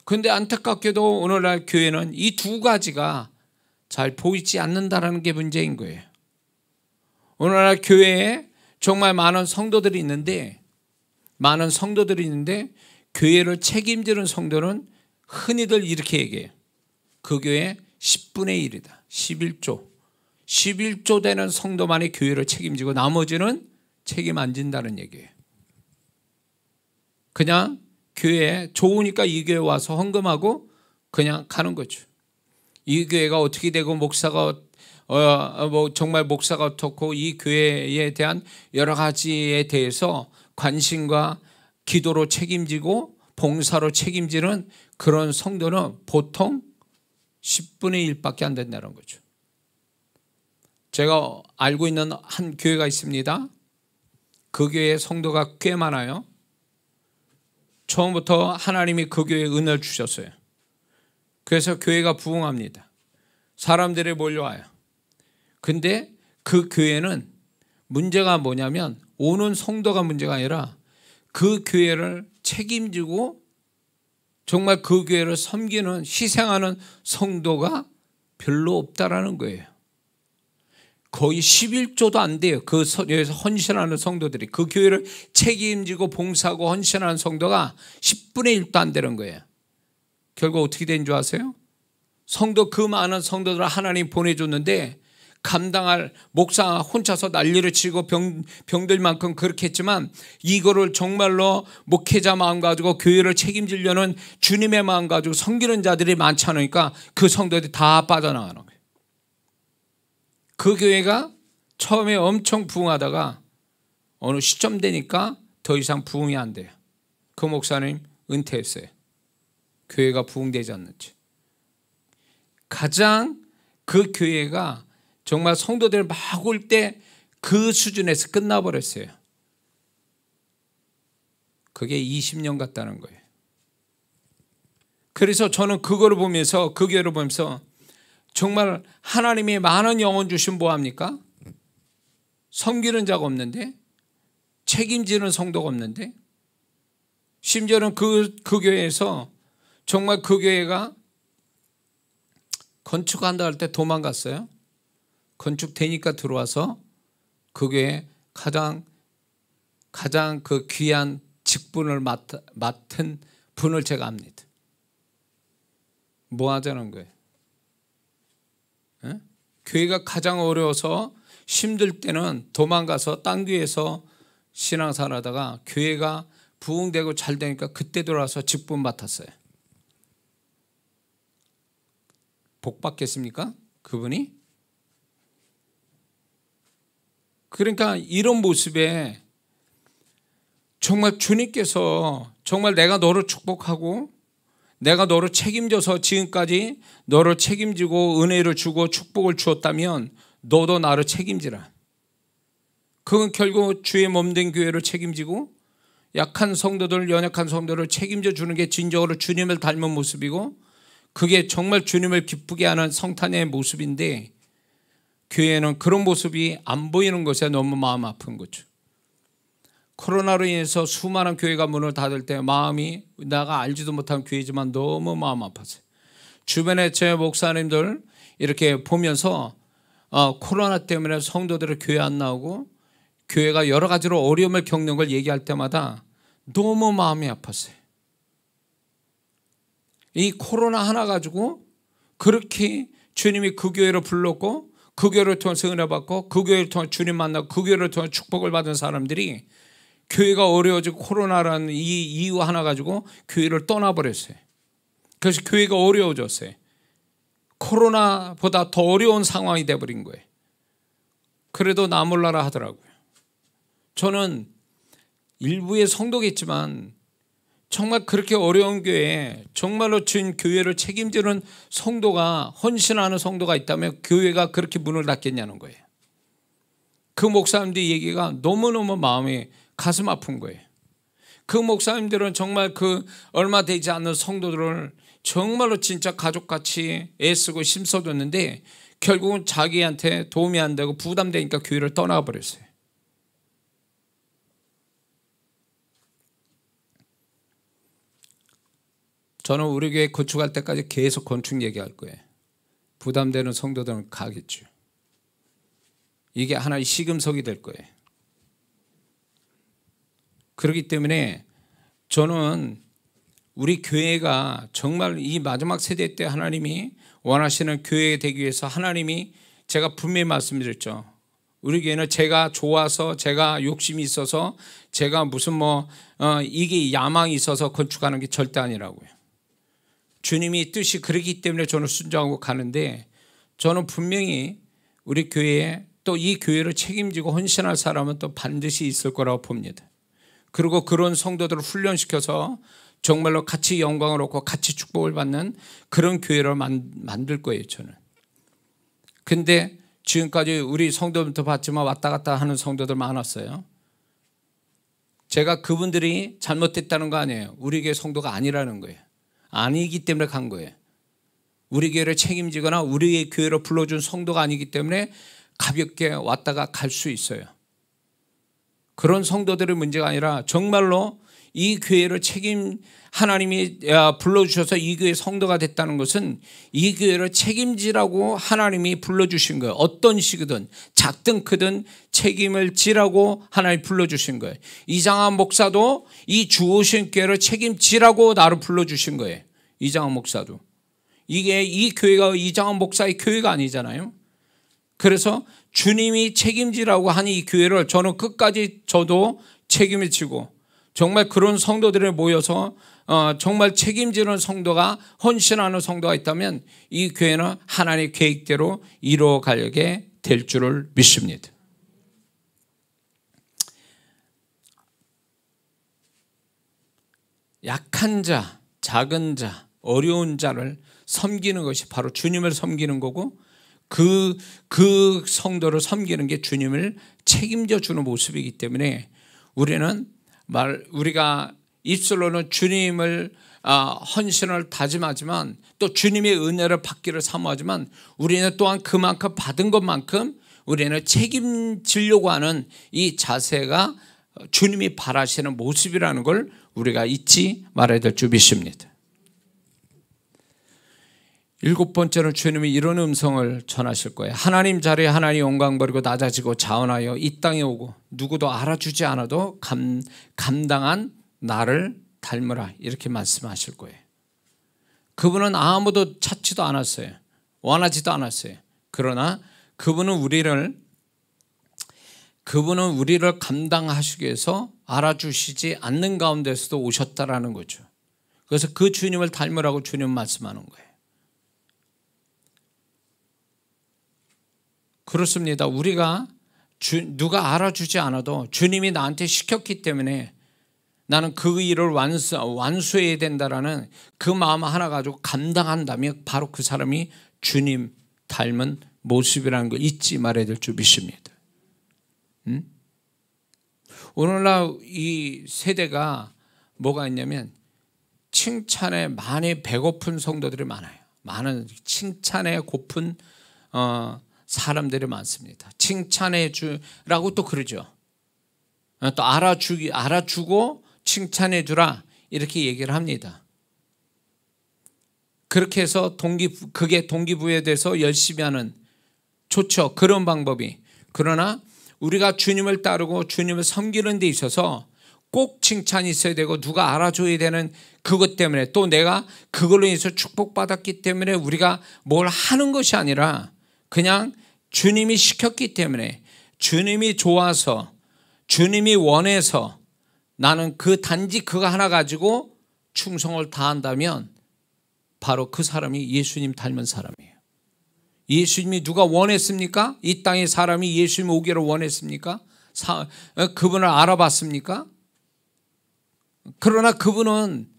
그런데 안타깝게도 오늘날 교회는 이 두 가지가 잘 보이지 않는다는 게 문제인 거예요. 오늘날 교회에 정말 많은 성도들이 있는데 교회를 책임지는 성도는 흔히들 이렇게 얘기해요. 그 교회 10분의 1이다. 11조 되는 성도만이 교회를 책임지고 나머지는 책임 안 진다는 얘기예요. 그냥 교회에 좋으니까 이 교회 와서 헌금하고 그냥 가는 거죠. 이 교회가 어떻게 되고 목사가 정말 목사가 어떻고 이 교회에 대한 여러 가지에 대해서 관심과 기도로 책임지고 봉사로 책임지는 그런 성도는 보통 10분의 1밖에 안 된다는 거죠. 제가 알고 있는 한 교회가 있습니다. 그 교회에 성도가 꽤 많아요. 처음부터 하나님이 그 교회에 은혜를 주셨어요. 그래서 교회가 부흥합니다. 사람들이 몰려와요. 근데 그 교회는 문제가 뭐냐면 오는 성도가 문제가 아니라 그 교회를 책임지고 정말 그 교회를 섬기는 희생하는 성도가 별로 없다라는 거예요. 거의 11조도 안 돼요. 그 교회에서 헌신하는 성도들이. 그 교회를 책임지고 봉사하고 헌신하는 성도가 10분의 1도 안 되는 거예요. 결국 어떻게 된 줄 아세요? 성도 그 많은 성도들을 하나님 보내줬는데 감당할 목사 혼자서 난리를 치고 병들만큼 그렇게 했지만 이거를 정말로 목회자 마음 가지고 교회를 책임지려는 주님의 마음 가지고 섬기는 자들이 많지 않으니까 그 성도들이 다 빠져나가는 거예요. 그 교회가 처음에 엄청 부흥하다가 어느 시점 되니까 더 이상 부흥이 안 돼요. 그 목사님 은퇴했어요. 교회가 부흥되지 않는지. 가장 그 교회가 정말 성도들 막 올 때 그 수준에서 끝나버렸어요. 그게 20년 같다는 거예요. 그래서 저는 그거를 보면서 그 교회를 보면서 정말 하나님이 많은 영혼 주신 뭐합니까? 섬기는 자가 없는데 책임지는 성도가 없는데 심지어는 그 교회에서 정말 그 교회가 건축한다 할 때 도망갔어요. 건축되니까 들어와서 그 교회에 가장 그 귀한 직분을 맡은 분을 제가 압니다. 뭐 하자는 거예요? 에? 교회가 가장 어려워서 힘들 때는 도망가서 딴 교회에서 신앙생활 하다가 교회가 부흥되고 잘 되니까 그때 들어와서 직분 맡았어요. 복 받겠습니까? 그분이? 그러니까 이런 모습에 정말 주님께서 정말 내가 너를 축복하고 내가 너를 책임져서 지금까지 너를 책임지고 은혜를 주고 축복을 주었다면 너도 나를 책임지라. 그건 결국 주의 몸된 교회를 책임지고 약한 성도들, 연약한 성도를 책임져 주는 게 진정으로 주님을 닮은 모습이고 그게 정말 주님을 기쁘게 하는 성탄의 모습인데 교회는 그런 모습이 안 보이는 것에 너무 마음 아픈 거죠. 코로나로 인해서 수많은 교회가 문을 닫을 때 마음이 내가 알지도 못한 교회지만 너무 마음 아팠어요. 주변에 제 목사님들 이렇게 보면서 코로나 때문에 성도들이 교회 안 나오고 교회가 여러 가지로 어려움을 겪는 걸 얘기할 때마다 너무 마음이 아팠어요. 이 코로나 하나 가지고 그렇게 주님이 그 교회를 불렀고 그 교회를 통해서 은혜 받고 그 교회를 통해 주님 만나고 그 교회를 통해 축복을 받은 사람들이 교회가 어려워지고 코로나라는 이 이유 하나 가지고 교회를 떠나버렸어요. 그래서 교회가 어려워졌어요. 코로나보다 더 어려운 상황이 돼버린 거예요. 그래도 나 몰라라 하더라고요. 저는 일부의 성도겠지만 정말 그렇게 어려운 교회에 정말로 준 교회를 책임지는 성도가 헌신하는 성도가 있다면 교회가 그렇게 문을 닫겠냐는 거예요. 그 목사님들 얘기가 너무너무 마음이 가슴 아픈 거예요. 그 목사님들은 정말 그 얼마 되지 않는 성도들을 정말로 진짜 가족같이 애쓰고 힘써줬는데 결국은 자기한테 도움이 안 되고 부담되니까 교회를 떠나버렸어요. 저는 우리 교회 건축할 때까지 계속 건축 얘기할 거예요. 부담되는 성도들은 가겠죠. 이게 하나의 시금석이 될 거예요. 그렇기 때문에 저는 우리 교회가 정말 이 마지막 세대 때 하나님이 원하시는 교회가 되기 위해서 하나님이 제가 분명히 말씀드렸죠. 우리 교회는 제가 좋아서 제가 욕심이 있어서 제가 무슨 이게 야망이 있어서 건축하는 게 절대 아니라고요. 주님이 뜻이 그러기 때문에 저는 순종하고 가는데 저는 분명히 우리 교회에 또 이 교회를 책임지고 헌신할 사람은 또 반드시 있을 거라고 봅니다. 그리고 그런 성도들을 훈련시켜서 정말로 같이 영광을 얻고 같이 축복을 받는 그런 교회를 만들 거예요, 저는. 근데 지금까지 우리 성도부터 봤지만 왔다 갔다 하는 성도들 많았어요. 제가 그분들이 잘못됐다는 거 아니에요. 우리 교회 성도가 아니라는 거예요. 아니기 때문에 간 거예요. 우리 교회를 책임지거나 우리의 교회로 불러준 성도가 아니기 때문에 가볍게 왔다가 갈 수 있어요. 그런 성도들의 문제가 아니라 정말로 이 교회를 하나님이 불러주셔서 이 교회 성도가 됐다는 것은 이 교회를 책임지라고 하나님이 불러주신 거예요. 어떤 식이든 작든 크든 책임을 지라고 하나님이 불러주신 거예요. 이장한 목사도 이 주오신 교회를 책임지라고 나를 불러주신 거예요. 이장한 목사도. 이게 이 교회가 이장한 목사의 교회가 아니잖아요. 그래서 주님이 책임지라고 한 이 교회를 저는 끝까지 저도 책임을 지고 정말 그런 성도들이 모여서 정말 책임지는 성도가 헌신하는 성도가 있다면 이 교회는 하나님의 계획대로 이루어가게 될 줄을 믿습니다. 약한 자, 작은 자, 어려운 자를 섬기는 것이 바로 주님을 섬기는 거고 그 성도를 섬기는 게 주님을 책임져 주는 모습이기 때문에 우리가 입술로는 주님을 헌신을 다짐하지만 또 주님의 은혜를 받기를 사모하지만 우리는 또한 그만큼 받은 것만큼 우리는 책임지려고 하는 이 자세가 주님이 바라시는 모습이라는 걸 우리가 잊지 말아야 될 줄 믿습니다. 7번째는 주님이 이런 음성을 전하실 거예요. 하나님 자리에 하나님 영광 버리고 낮아지고 자원하여 이 땅에 오고 누구도 알아주지 않아도 감당한 나를 닮으라 이렇게 말씀하실 거예요. 그분은 아무도 찾지도 않았어요. 원하지도 않았어요. 그러나 그분은 우리를 감당하시기 위해서 알아주시지 않는 가운데서도 오셨다라는 거죠. 그래서 그 주님을 닮으라고 주님 말씀하는 거예요. 그렇습니다. 우리가 누가 알아주지 않아도 주님이 나한테 시켰기 때문에 나는 그 일을 완수해야 된다라는 그 마음 하나 가지고 감당한다면 바로 그 사람이 주님 닮은 모습이라는 걸 잊지 말아야 될 줄 믿습니다. 오늘날 이 세대가 뭐가 있냐면 칭찬에 많이 배고픈 성도들이 많아요. 많은 칭찬에 고픈 사람들이 많습니다. 칭찬해 주라고 또 그러죠. 또 알아주고 칭찬해 주라 이렇게 얘기를 합니다. 그렇게 해서 그게 동기부여돼서 열심히 하는 좋죠. 그런 방법이. 그러나 우리가 주님을 따르고 주님을 섬기는 데 있어서 꼭 칭찬이 있어야 되고 누가 알아줘야 되는 그것 때문에 또 내가 그걸로 인해서 축복받았기 때문에 우리가 뭘 하는 것이 아니라 그냥 주님이 시켰기 때문에 주님이 좋아서 주님이 원해서 나는 단지 그거 하나 가지고 충성을 다한다면 바로 그 사람이 예수님 닮은 사람이에요. 예수님이 누가 원했습니까? 이 땅에 사람이 예수님 오기를 원했습니까? 그분을 알아봤습니까? 그러나 그분은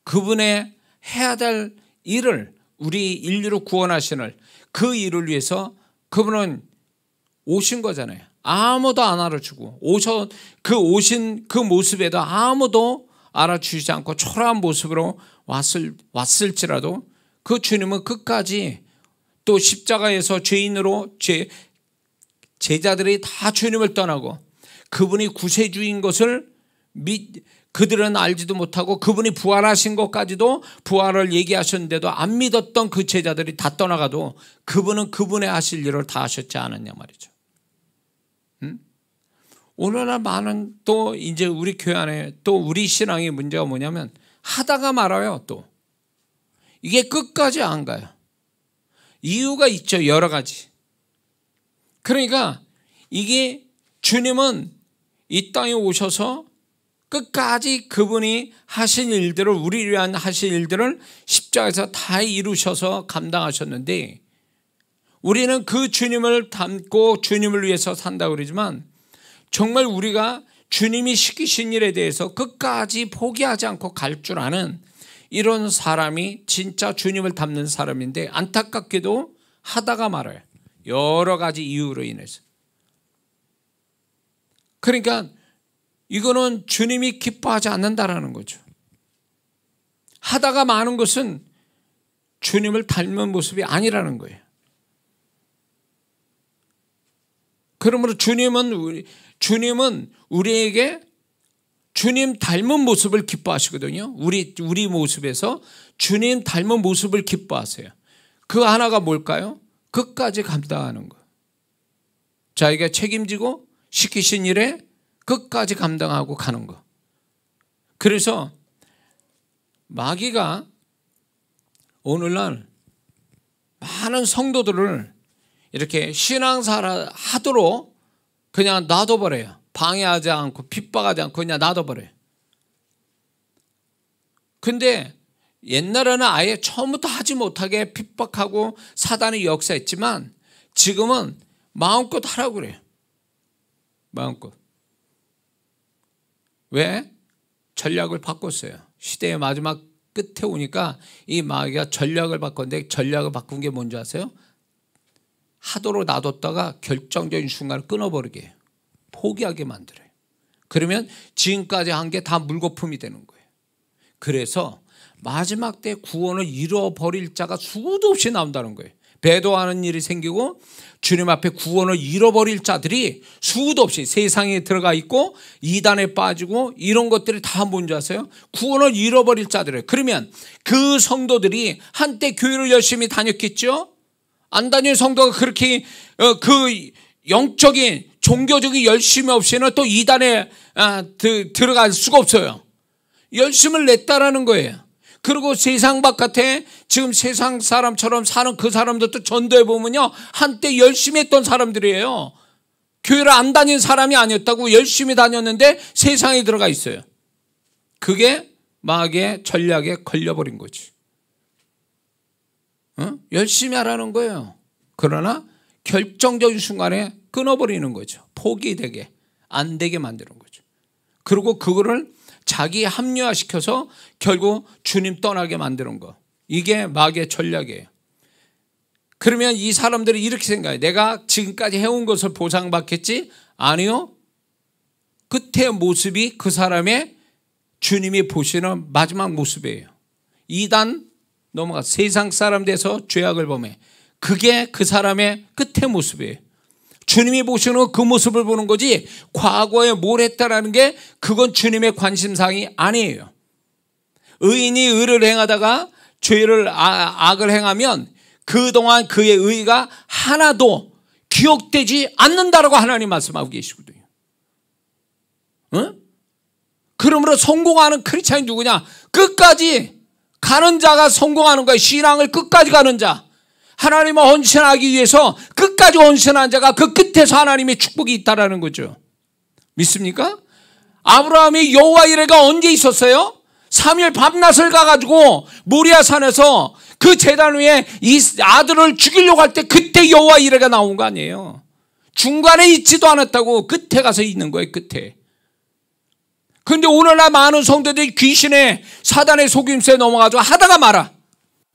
그분의 해야 될 일을 우리 인류를 구원하시는 그 일을 위해서 그분은 오신 거잖아요. 아무도 안 알아주고 오신 그 모습에도 아무도 알아주지 않고 초라한 모습으로 왔을지라도 그 주님은 끝까지 또 십자가에서 죄인으로 제자들이 다 주님을 떠나고 그분이 구세주인 것을 그들은 알지도 못하고 그분이 부활하신 것까지도 부활을 얘기하셨는데도 안 믿었던 그 제자들이 다 떠나가도 그분은 그분의 하실 일을 다 하셨지 않았냐 말이죠. 오늘날 많은 또 이제 우리 교회 안에 또 우리 신앙의 문제가 뭐냐면 하다가 말아요. 또 이게 끝까지 안 가요. 이유가 있죠. 여러 가지. 그러니까 이게 주님은 이 땅에 오셔서 끝까지 그분이 하신 일들을 우리를 위한 하신 일들을 십자가에서 다 이루셔서 감당하셨는데 우리는 그 주님을 닮고 주님을 위해서 산다고 그러지만 정말 우리가 주님이 시키신 일에 대해서 끝까지 포기하지 않고 갈 줄 아는 이런 사람이 진짜 주님을 닮는 사람인데 안타깝게도 하다가 말아요. 여러 가지 이유로 인해서. 그러니까 이거는 주님이 기뻐하지 않는다라는 거죠. 하다가 많은 것은 주님을 닮은 모습이 아니라는 거예요. 그러므로 주님은 우리에게 주님 닮은 모습을 기뻐하시거든요. 우리 모습에서 주님 닮은 모습을 기뻐하세요. 그 하나가 뭘까요? 끝까지 감당하는 거. 자기가 책임지고 시키신 일에 끝까지 감당하고 가는 거. 그래서 마귀가 오늘날 많은 성도들을 이렇게 신앙생활 하도록 그냥 놔둬버려요. 방해하지 않고 핍박하지 않고 그냥 놔둬버려요. 근데 옛날에는 아예 처음부터 하지 못하게 핍박하고 사단이 역사했지만 지금은 마음껏 하라고 그래요. 마음껏. 왜? 전략을 바꿨어요. 시대의 마지막 끝에 오니까 이 마귀가 전략을 바꿨는데 전략을 바꾼 게 뭔지 아세요? 하도록 놔뒀다가 결정적인 순간을 끊어버리게 해요. 포기하게 만들어요. 그러면 지금까지 한 게 다 물거품이 되는 거예요. 그래서 마지막 때 구원을 잃어버릴 자가 수도 없이 나온다는 거예요. 배도하는 일이 생기고 주님 앞에 구원을 잃어버릴 자들이 수도 없이 세상에 들어가 있고 이단에 빠지고 이런 것들이 다 뭔지 아세요? 구원을 잃어버릴 자들이에요. 그러면 그 성도들이 한때 교회를 열심히 다녔겠죠? 안 다니는 성도가 그렇게 그 영적인 종교적인 열심이 없이는 또 이단에 들어갈 수가 없어요. 열심을 냈다라는 거예요. 그리고 세상 바깥에 지금 세상 사람처럼 사는 그 사람들도 전도해 보면요, 한때 열심히 했던 사람들이에요. 교회를 안 다닌 사람이 아니었다고 열심히 다녔는데 세상에 들어가 있어요. 그게 마귀의 전략에 걸려버린 거지. 열심히 하라는 거예요. 그러나 결정적인 순간에 끊어버리는 거죠. 포기되게, 안 되게 만드는 거죠. 그리고 그거를 자기 합리화시켜서 결국 주님 떠나게 만드는 거. 이게 마귀의 전략이에요. 그러면 이 사람들이 이렇게 생각해요. 내가 지금까지 해온 것을 보상받겠지? 아니요. 끝의 모습이 그 사람의 주님이 보시는 마지막 모습이에요. 이단 넘어가 세상 사람 돼서 죄악을 범해. 그게 그 사람의 끝의 모습이에요. 주님이 보시는 그 모습을 보는 거지 과거에 뭘 했다라는 게 그건 주님의 관심사항이 아니에요. 의인이 의를 행하다가 죄를 악을 행하면 그동안 그의 의가 하나도 기억되지 않는다라고 하나님 말씀하고 계시거든요. 그러므로 성공하는 크리스찬이 누구냐? 끝까지 가는 자가 성공하는 거예요. 신앙을 끝까지 가는 자. 하나님을 헌신하기 위해서 끝까지 헌신한 자가 그 끝에서 하나님의 축복이 있다라는 거죠. 믿습니까? 아브라함이 여호와 이레가 언제 있었어요? 3일 밤낮을 가가지고 모리아 산에서 그 제단 위에 이 아들을 죽이려고 할 때 그때 여호와 이레가 나온 거 아니에요. 중간에 있지도 않았다고. 끝에 가서 있는 거예요. 끝에. 그런데 오늘날 많은 성도들이 귀신의 사단의 속임수에 넘어가지고 하다가 말아.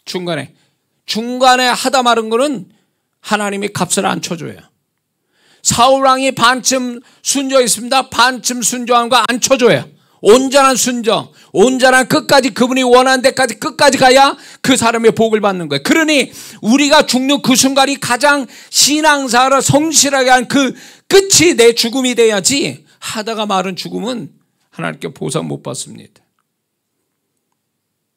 중간에 하다 마른 거는 하나님이 값을 안 쳐줘요. 사울왕이 반쯤 순종했습니다. 반쯤 순종한 거 안 쳐줘요. 온전한 순종, 온전한 끝까지 그분이 원하는 데까지 끝까지 가야 그 사람의 복을 받는 거예요. 그러니 우리가 죽는 그 순간이 가장 신앙사를 성실하게 한 그 끝이 내 죽음이 돼야지 하다가 마른 죽음은 하나님께 보상 못 받습니다.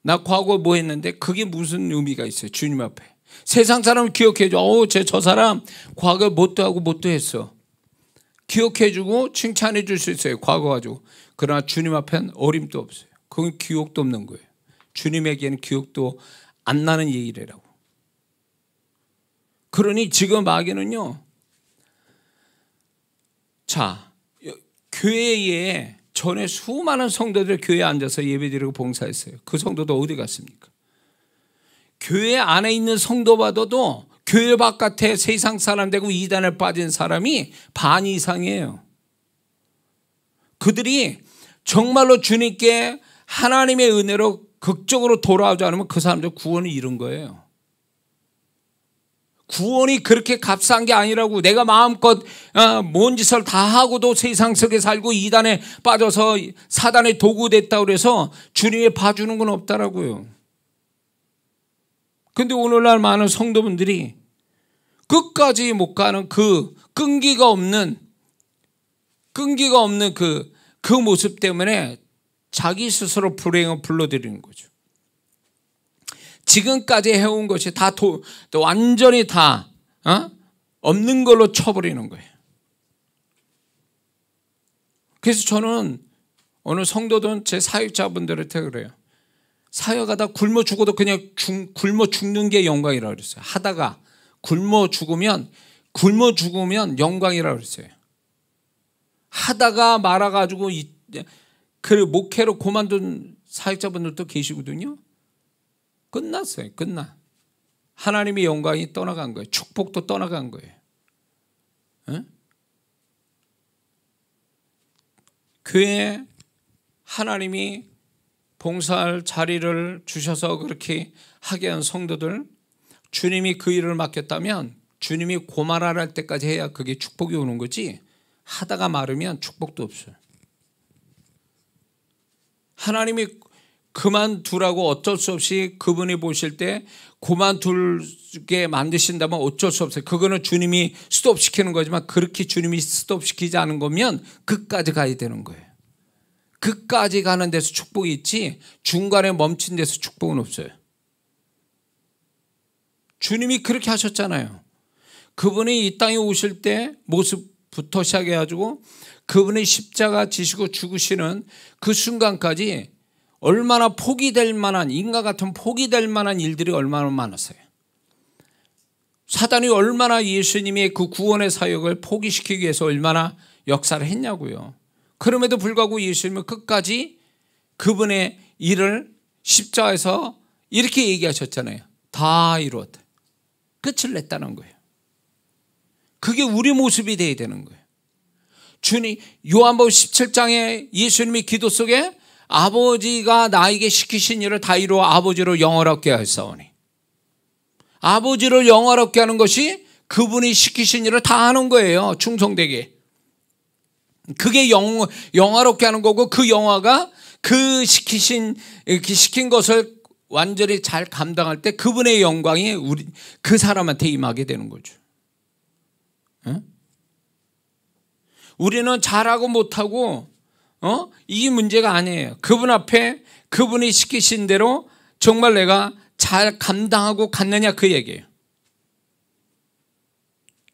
나 과거 뭐 했는데 그게 무슨 의미가 있어요? 주님 앞에. 세상 사람은 기억해줘. 저 사람 과거에 뭣도 하고 뭣도 했어. 기억해주고 칭찬해 줄 수 있어요. 과거 가지고. 그러나 주님 앞엔 어림도 없어요. 그건 기억도 없는 거예요. 주님에게는 기억도 안 나는 얘기라고. 그러니 지금 마귀는요. 자, 교회에 전에 수많은 성도들 교회에 앉아서 예배드리고 봉사했어요. 그 성도도 어디 갔습니까? 교회 안에 있는 성도보다도 교회 바깥에 세상 사람 되고 이단에 빠진 사람이 반 이상이에요. 그들이 정말로 주님께 하나님의 은혜로 극적으로 돌아오지 않으면 그 사람들 구원을 잃은 거예요. 구원이 그렇게 값싼 게 아니라고. 내가 마음껏 뭔 짓을 다 하고도 세상 속에 살고 이단에 빠져서 사단의 도구 됐다고 해서 주님이 봐주는 건 없다라고요. 근데 오늘날 많은 성도분들이 끝까지 못 가는 그 끈기가 없는 그 모습 때문에 자기 스스로 불행을 불러들이는 거죠. 지금까지 해온 것이 다 완전히 다 없는 걸로 쳐버리는 거예요. 그래서 저는 어느 성도든 제 사역자분들한테 그래요. 사역하다 굶어 죽어도 그냥 굶어 죽는 게 영광이라고 그랬어요. 하다가 굶어 죽으면 영광이라고 그랬어요. 하다가 말아가지고 그 목회로 그만둔 사역자분들도 계시거든요. 끝났어요. 하나님의 영광이 떠나간 거예요. 축복도 떠나간 거예요. 에? 교회에 하나님이 봉사할 자리를 주셔서 그렇게 하게 한 성도들, 주님이 그 일을 맡겼다면 주님이 고말할 때까지 해야 그게 축복이 오는 거지, 하다가 마르면 축복도 없어요. 하나님이 그만두라고 어쩔 수 없이 그분이 보실 때 그만두게 만드신다면 어쩔 수 없어요. 그거는 주님이 스톱시키는 거지만, 그렇게 주님이 스톱시키지 않은 거면 끝까지 가야 되는 거예요. 끝까지 가는 데서 축복이 있지 중간에 멈춘 데서 축복은 없어요. 주님이 그렇게 하셨잖아요. 그분이 이 땅에 오실 때 모습부터 시작해가지고 그분이 십자가 지시고 죽으시는 그 순간까지 얼마나 포기될 만한, 인간 같은 포기될 만한 일들이 얼마나 많았어요. 사단이 얼마나 예수님의 그 구원의 사역을 포기시키기 위해서 얼마나 역사를 했냐고요. 그럼에도 불구하고 예수님은 끝까지 그분의 일을 십자가에서 이렇게 얘기하셨잖아요. 다 이루었다. 끝을 냈다는 거예요. 그게 우리 모습이 돼야 되는 거예요. 주님, 요한복음 17장에 예수님이 기도 속에 아버지가 나에게 시키신 일을 다 이루어 아버지로 영화롭게 하사오니, 아버지를 영화롭게 하는 것이 그분이 시키신 일을 다 하는 거예요. 충성되게. 그게 영화롭게 하는 거고, 그 영화가 시킨 것을 완전히 잘 감당할 때 그분의 영광이 그 사람한테 임하게 되는 거죠. 응? 우리는 잘하고 못하고 이게 문제가 아니에요. 그분 앞에 그분이 시키신 대로 정말 내가 잘 감당하고 갔느냐, 그 얘기예요.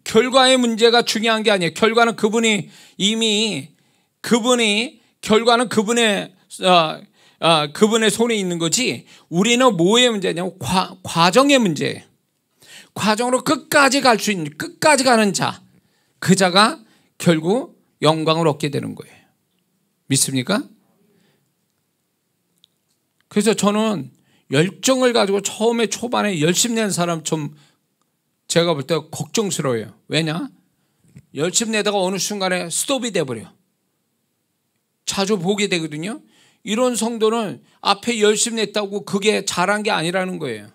결과의 문제가 중요한 게 아니에요. 결과는 그분의 손에 있는 거지, 우리는 뭐의 문제냐면 과정의 문제예요. 과정으로 끝까지 갈 수 있는, 끝까지 가는 자, 그 자가 결국 영광을 얻게 되는 거예요. 믿습니까? 그래서 저는 열정을 가지고 처음에 초반에 열심히 낸 사람 좀 제가 볼 때 걱정스러워요. 왜냐? 열심히 내다가 어느 순간에 스톱이 돼버려. 자주 보게 되거든요. 이런 성도는 앞에 열심히 냈다고 그게 잘한 게 아니라는 거예요.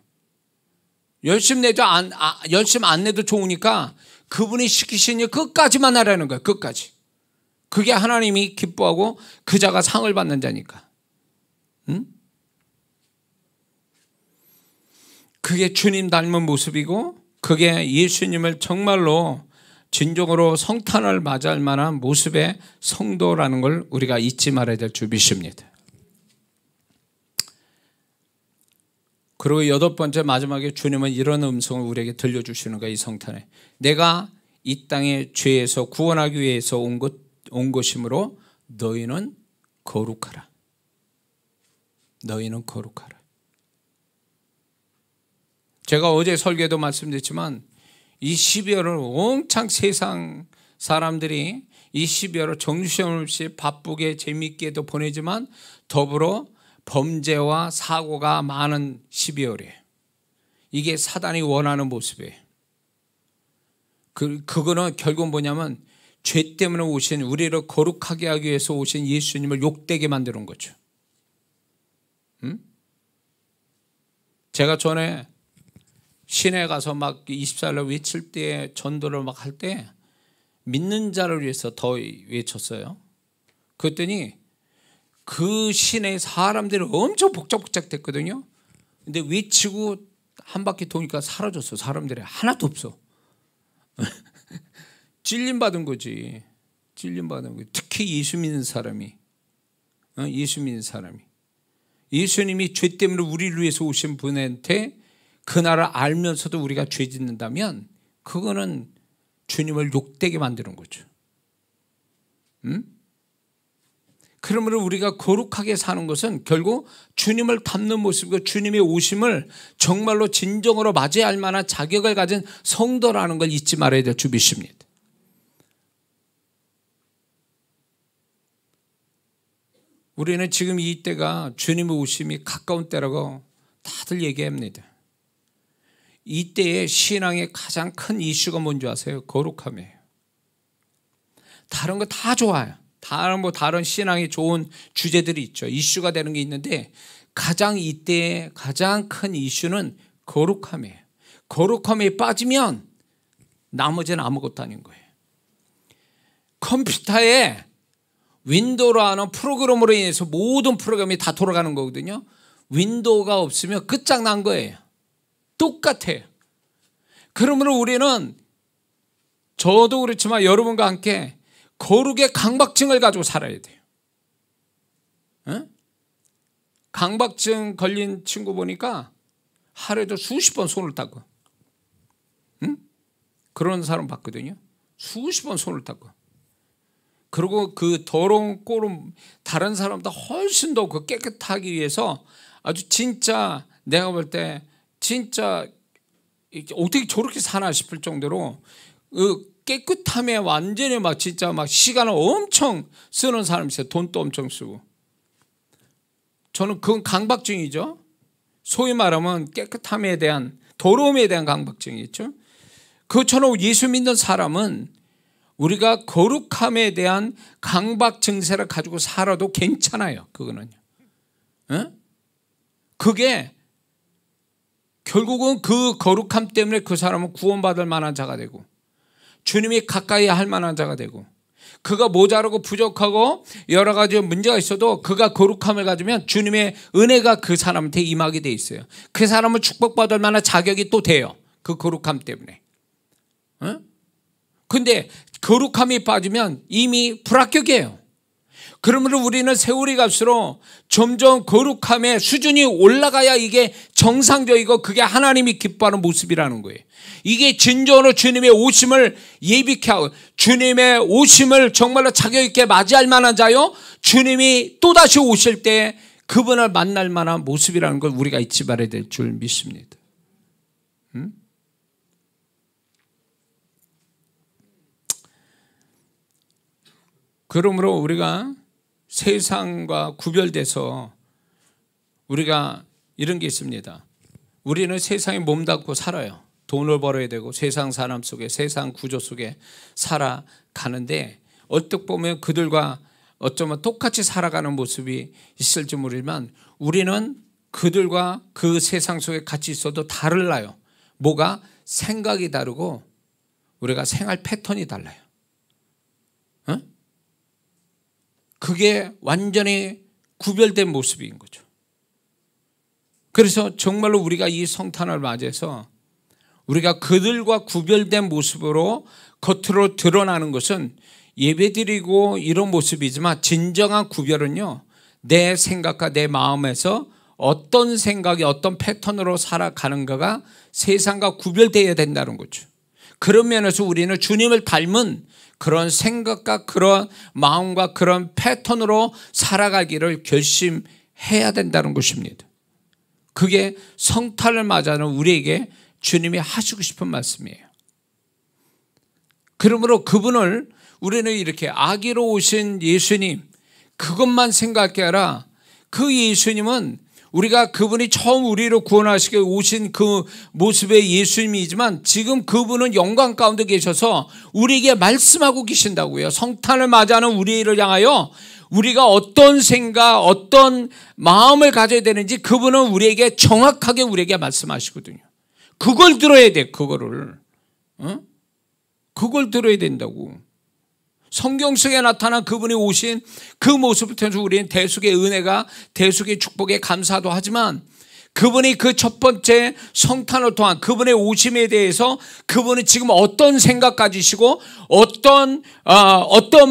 열심히 안 내도 좋으니까 그분이 시키신 일 끝까지만 하라는 거예요. 끝까지. 그게 하나님이 기뻐하고 그 자가 상을 받는 자니까. 응? 그게 주님 닮은 모습이고, 그게 예수님을 정말로 진정으로 성탄을 맞이할 만한 모습의 성도라는 걸 우리가 잊지 말아야 될 줄 믿습니다. 그리고 8번째, 마지막에 주님은 이런 음성을 우리에게 들려주시는 거예요. 이 성탄에 내가 이 땅의 죄에서 구원하기 위해서 온 것이므로 너희는 거룩하라. 너희는 거룩하라. 제가 어제 설교에도 말씀드렸지만 이 12월을 엄청 세상 사람들이 이 12월을 정신없이 바쁘게 재미있게도 보내지만 더불어 범죄와 사고가 많은 12월이에요. 이게 사단이 원하는 모습이에요. 그거는 결국은 뭐냐면 죄 때문에 오신, 우리를 거룩하게 하기 위해서 오신 예수님을 욕되게 만드는 거죠. 제가 전에 시내 가서 막 24일날 외칠 때, 전도를 막 할 때 믿는 자를 위해서 더 외쳤어요. 그랬더니 그 시내 사람들이 엄청 복작복작 됐거든요. 근데 외치고 한 바퀴 도니까 사라졌어. 사람들이 하나도 없어. 찔림받은 거지. 찔림받은 거지. 특히 예수 믿는 사람이. 예수 믿는 사람이. 예수님이 죄 때문에 우리를 위해서 오신 분한테 그 나라를 알면서도 우리가 죄 짓는다면 그거는 주님을 욕되게 만드는 거죠. 그러므로 우리가 거룩하게 사는 것은 결국 주님을 닮는 모습이고 주님의 오심을 정말로 진정으로 맞이할 만한 자격을 가진 성도라는 걸 잊지 말아야 될 줄 믿습니다. 우리는 지금 이 때가 주님의 오심이 가까운 때라고 다들 얘기합니다. 이 때의 신앙의 가장 큰 이슈가 뭔지 아세요? 거룩함이에요. 다른 거 다 좋아요. 다른 신앙이 좋은 주제들이 있죠. 이슈가 되는 게 있는데 가장 이때의 가장 큰 이슈는 거룩함이에요. 거룩함에 빠지면 나머지는 아무것도 아닌 거예요. 컴퓨터에 윈도우로 하는 프로그램으로 인해서 모든 프로그램이 다 돌아가는 거거든요. 윈도우가 없으면 끝장난 거예요. 똑같아요. 그러므로 우리는 저도 그렇지만 여러분과 함께 거룩의 강박증을 가지고 살아야 돼요. 강박증 걸린 친구 보니까 하루에도 수십 번 손을 닦고, 그런 사람 봤거든요. 수십 번 손을 닦고. 그리고 그 더러운 꼴은 다른 사람보다 훨씬 더 그 깨끗하기 위해서 아주 진짜 내가 볼 때 진짜 어떻게 저렇게 사나 싶을 정도로 그 깨끗함에 완전히 막 진짜 막 시간을 엄청 쓰는 사람이 있어요. 돈도 엄청 쓰고. 저는 그건 강박증이죠. 소위 말하면 깨끗함에 대한, 더러움에 대한 강박증이 있죠. 그것처럼 예수 믿는 사람은 우리가 거룩함에 대한 강박 증세를 가지고 살아도 괜찮아요. 그거는요. 그게 결국은 그 거룩함 때문에 그 사람은 구원받을 만한 자가 되고 주님이 가까이 할 만한 자가 되고, 그가 모자라고 부족하고 여러 가지 문제가 있어도 그가 거룩함을 가지면 주님의 은혜가 그 사람한테 임하게 돼 있어요. 그 사람은 축복받을 만한 자격이 또 돼요. 그 거룩함 때문에. 근데 거룩함이 빠지면 이미 불합격이에요. 그러므로 우리는 세월이 갈수록 점점 거룩함의 수준이 올라가야 이게 정상적이고 그게 하나님이 기뻐하는 모습이라는 거예요. 이게 진정으로 주님의 오심을 예비케 하고 주님의 오심을 정말로 자격 있게 맞이할 만한 자요, 주님이 또다시 오실 때 그분을 만날 만한 모습이라는 걸 우리가 잊지 말아야 될 줄 믿습니다. 그러므로 우리가 세상과 구별돼서 우리가 이런 게 있습니다. 우리는 세상에 몸담고 살아요. 돈을 벌어야 되고 세상 사람 속에, 세상 구조 속에 살아가는데 어떻게 보면 그들과 어쩌면 똑같이 살아가는 모습이 있을지 모르지만 우리는 그들과 그 세상 속에 같이 있어도 달라요. 뭐가? 생각이 다르고 우리가 생활 패턴이 달라요. 그게 완전히 구별된 모습인 거죠. 그래서 정말로 우리가 이 성탄을 맞이해서 우리가 그들과 구별된 모습으로 겉으로 드러나는 것은 예배드리고 이런 모습이지만 진정한 구별은요, 내 생각과 내 마음에서 어떤 생각이 어떤 패턴으로 살아가는가가 세상과 구별되어야 된다는 거죠. 그런 면에서 우리는 주님을 닮은 그런 생각과 그런 마음과 그런 패턴으로 살아가기를 결심해야 된다는 것입니다. 그게 성탄을 맞이하는 우리에게 주님이 하시고 싶은 말씀이에요. 그러므로 그분을 우리는 이렇게 아기로 오신 예수님, 그것만 생각하게 하라. 그 예수님은 우리가 그분이 처음 우리를 구원하시게 오신 그 모습의 예수님이지만 지금 그분은 영광 가운데 계셔서 우리에게 말씀하고 계신다고요. 성탄을 맞이하는 우리를 향하여 우리가 어떤 생각, 어떤 마음을 가져야 되는지 그분은 우리에게 정확하게 우리에게 말씀하시거든요. 그걸 들어야 돼. 그거를. 그걸 들어야 된다고. 성경 속에 나타난 그분이 오신 그 모습을 통해서 우리는 대속의 은혜가, 대속의 축복에 감사도 하지만 그분이 그 첫 번째 성탄을 통한 그분의 오심에 대해서 그분은 지금 어떤 생각 가지시고 어떤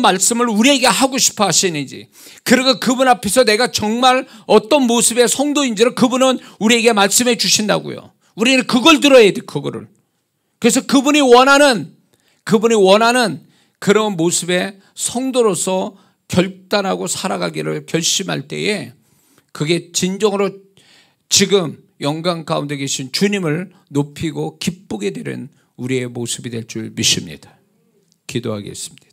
말씀을 우리에게 하고 싶어 하시는지, 그리고 그분 앞에서 내가 정말 어떤 모습의 성도인지를 그분은 우리에게 말씀해 주신다고요. 우리는 그걸 들어야 돼, 그거를. 그래서 그분이 원하는 그런 모습의 성도로서 결단하고 살아가기를 결심할 때에 그게 진정으로 지금 영광 가운데 계신 주님을 높이고 기쁘게 되는 우리의 모습이 될 줄 믿습니다. 기도하겠습니다.